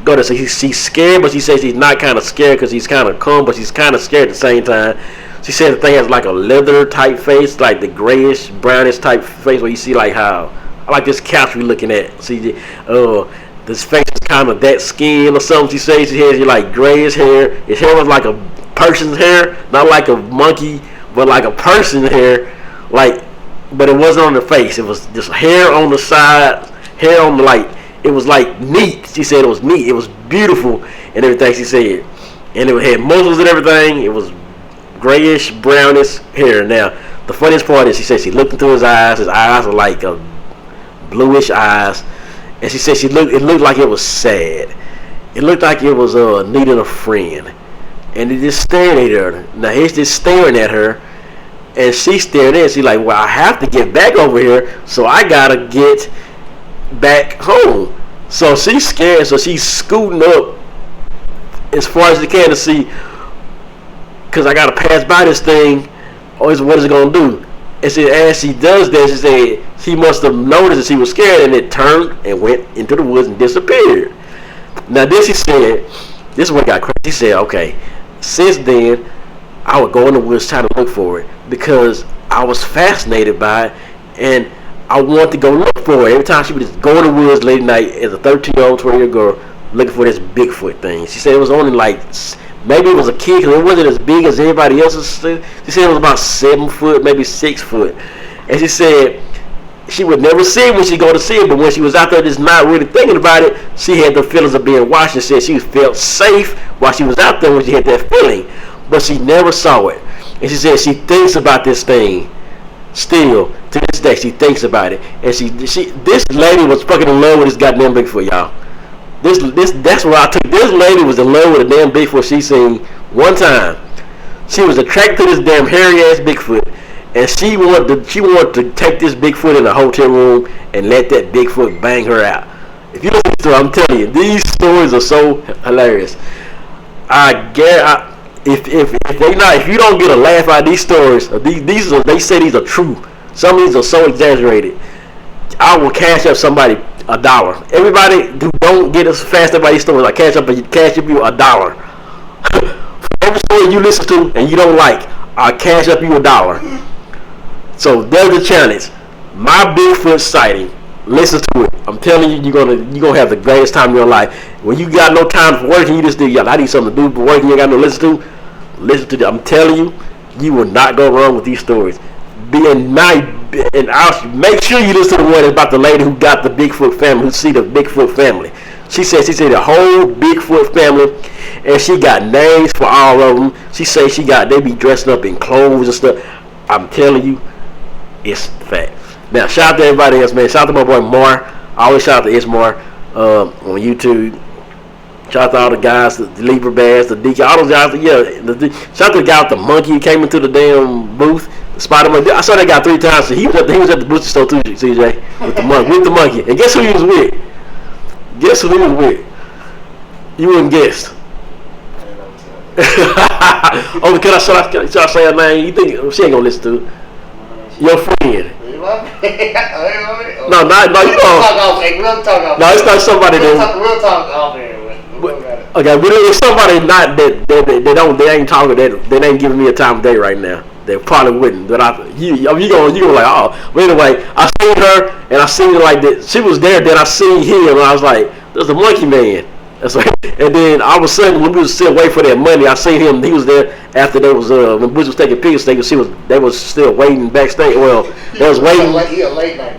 go to, so she's scared, but she says she's not kind of scared because she's kind of calm, but she's kind of scared at the same time. She said the thing has like a leather type face, like the grayish, brownish type face where you see like how, I like this couch we're looking at. See, this face is kind of that skin or something. She says she has like grayish hair. His hair was like a person's hair, not like a monkey, but like a person's hair, but it wasn't on the face. It was just hair on the side, hair on the it was like neat. She said it was neat. It was beautiful and everything. She said, and it had muscles and everything. It was grayish, brownish hair. Now, the funniest part is she said she looked into his eyes. His eyes were like a bluish eyes, and she said it looked like it was sad. It looked like it was needing a friend. And he just staring at her. Now he's just staring at her, and she's staring at. She's like, "Well, I have to get back over here, so I gotta get back home." So she's scared. So she's scooting up as far as she can to see, because I gotta pass by this thing. Or what is it gonna do? And she, as she does that, she said she must have noticed that she was scared, and it turned and went into the woods and disappeared. Now then she said, this is what got crazy. She said, okay, since then, I would go in the woods trying to look for it because I was fascinated by it, and I wanted to go look for it. Every time she would just go in the woods late at night as a 13-year-old, 20-year-old girl looking for this Bigfoot thing. She said it was only like, maybe it was a kid because it wasn't as big as everybody else's. She said it was about 7 foot, maybe 6 foot. And she said she would never see it when she go to see it, but when she was out there just not really thinking about it, she had the feelings of being watched and said she felt safe while she was out there when she had that feeling, but she never saw it. And she said she thinks about this thing still to this day. She thinks about it, and this lady was fucking in love with this goddamn Bigfoot, y'all. That's where I took. This lady was in love with a damn Bigfoot she seen one time. She was attracted to this damn hairy ass Bigfoot, and she wanted to take this Bigfoot in a hotel room and let that Bigfoot bang her out. If you listen to it, I'm telling you, these stories are so hilarious. If you don't get a laugh out of these stories, they say these are true. Some of these are so exaggerated. I will cash up somebody $1. Everybody who don't get as fast about these stories, I cash up you $1. For every story you listen to and you don't like, I cash up you $1. So there's the challenge. My Bigfoot sighting. Listen to it. I'm telling you, you're gonna have the greatest time of your life. When you got no time for work and you just think, I need something to do for work and you ain't got no listen to them. I'm telling you, you will not go wrong with these stories. And I'll make sure you listen to the one that's about the lady who got the Bigfoot family, who see the Bigfoot family. She said the whole Bigfoot family, and she got names for all of them. She said they be dressed up in clothes and stuff. I'm telling you, it's fact. Now, shout out to everybody else, man. Shout out to my boy Mar. I always shout out to Ismar on YouTube. Shout out to all the guys, the Libra Bass, the DK, all those guys. Shout out to the guy with the monkey who came into the damn booth. Spider-Man. I saw that guy 3 times. He was at the butcher store too, CJ, with the monkey. And guess who he was with? You wouldn't guess. Oh, can I say her name? You think she ain't gonna listen to it? Your friend. No, you don't. We'll talk off. No, it's not somebody We'll talk off air. Okay, but it's somebody not that they ain't talking, they ain't giving me a time of day right now. They probably wouldn't, but you gonna like, oh. But anyway, I seen her and I seen her like that. She was there. Then I seen him and I was like, "There's the monkey man." That's like, and then all of a sudden when we was still waiting for that money, I seen him. He was there after they was when Bush was taking pictures. They was still waiting backstage. Well, they was waiting.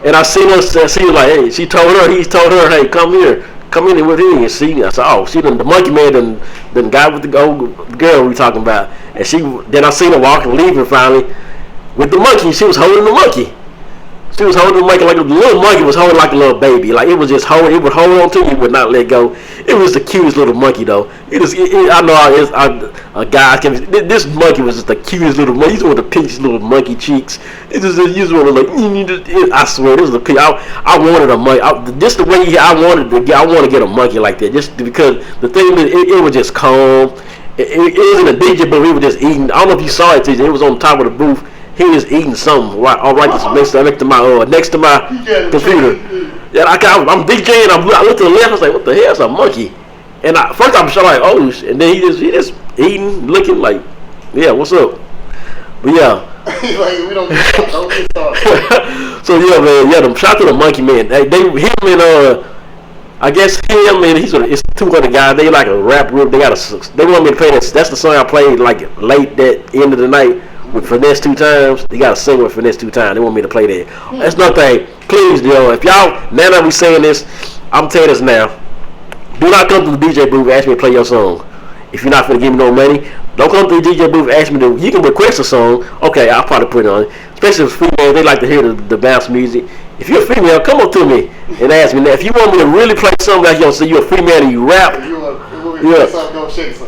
And I seen her. She was like, "Hey," he told her, "Hey, come in with him." And see, I said, "Oh, the monkey man done got with the old girl we talking about." And then I seen her walking, leaving finally with the monkey. She was holding the monkey. She was holding the monkey like the little monkey was holding like a little baby. Like it was just holding. It would hold on to you, it would not let go. It was the cutest little monkey though. I know a guy can. This monkey was just the cutest little monkey. He's one of the pinkiest little monkey cheeks. You just want to like. I swear, this was the. I wanted a monkey. Just the way I want to get a monkey like that. Just because the thing is, it was just calm. It wasn't a DJ, but we were just eating. I don't know if you saw it, TJ. It was on top of the booth. He was eating something right next to my computer. Yeah, I'm DJing. I looked to the left. I was like, "What the hell? It's a monkey." And first I'm like, "Oh," and then he just eating, looking like, "Yeah, what's up?" But yeah. He's like, "We don't get started." So yeah, man. Yeah, shout out to the monkey man. Him and I guess him and it's 200 guys. They like a rap group. They want me to play that. That's the song I played like late that end of the night. With Finesse 2 times, you gotta sing with Finesse 2 times. They want me to play that. That's nothing. Please, if y'all, now that we saying this, I'm telling this now. Do not come to the DJ booth and ask me to play your song. If you're not gonna give me no money, don't come to the DJ booth and ask me to. You can request a song. Okay, I'll probably put it on. Especially if females, they like to hear the bounce music. If you're a female, come up to me and ask me. Now, if you want me to really play something like so you're a female and you rap.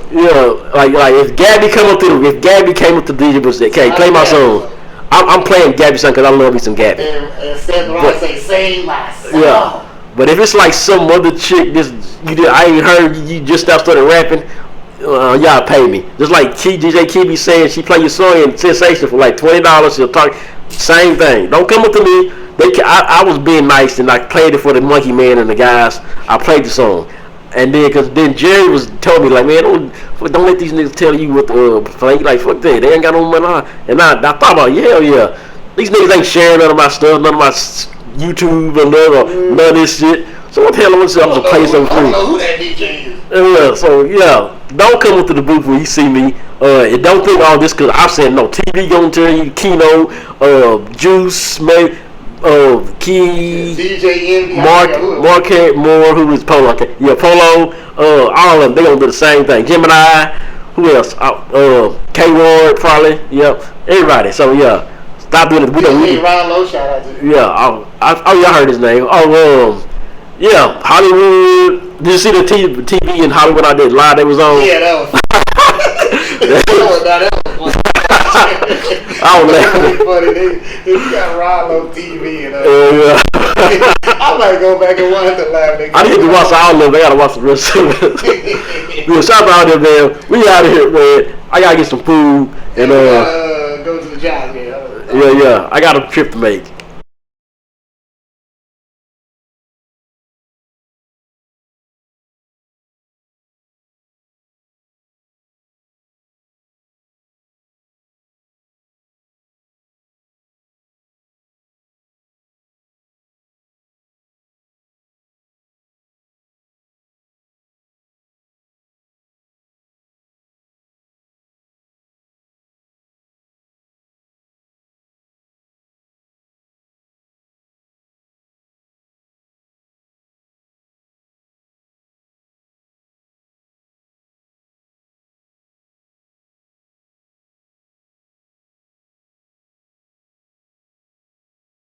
Yeah, like if Gabby came up to the DJ booth and said, "Okay, play my song," I'm playing Gabby's song because I love me some Gabby. And say, "Sing my song." Yeah, but if it's like some other chick, I ain't heard you just started rapping, y'all pay me. Just like DJ Kibi saying, she play your song in Sensation for like $20. She'll talk, same thing. Don't come up to me. I was being nice and I played it for the monkey man and the guys. I played the song. And then Jerry told me like, "Man, don't let these niggas tell you what to play. Like, fuck that, they ain't got no money." And I thought about, hell yeah, these niggas ain't sharing none of my stuff, none of my YouTube or none of this shit. So what the hell I'm gonna play something free? I don't know who that DJ is. Yeah, so yeah, don't come into the booth when you see me. And don't think all this because I'm saying no. TV gonna tell you Keno, Juice, maybe, Key, DJ Envy, Marquette Moore, who is Polo. Yeah, Polo. All of them. They gonna do the same thing. Gemini. Who else? K Ward probably. Yep. Everybody. So yeah. Stop doing it. We don't. Ron Lowe shout out to you. Yeah. I heard his name. Yeah, Hollywood. Did you see the TV in Hollywood I did live they was on? Yeah, that was. that was I don't know. Funny. They got Ron Lowe TV and Yeah. I might go back and watch the live. I need to watch all of them. I gotta watch the rest of it. Yeah, shout out there, man. We out of here, man. I gotta get some food and go to the job, man. Yeah. I got a trip to make.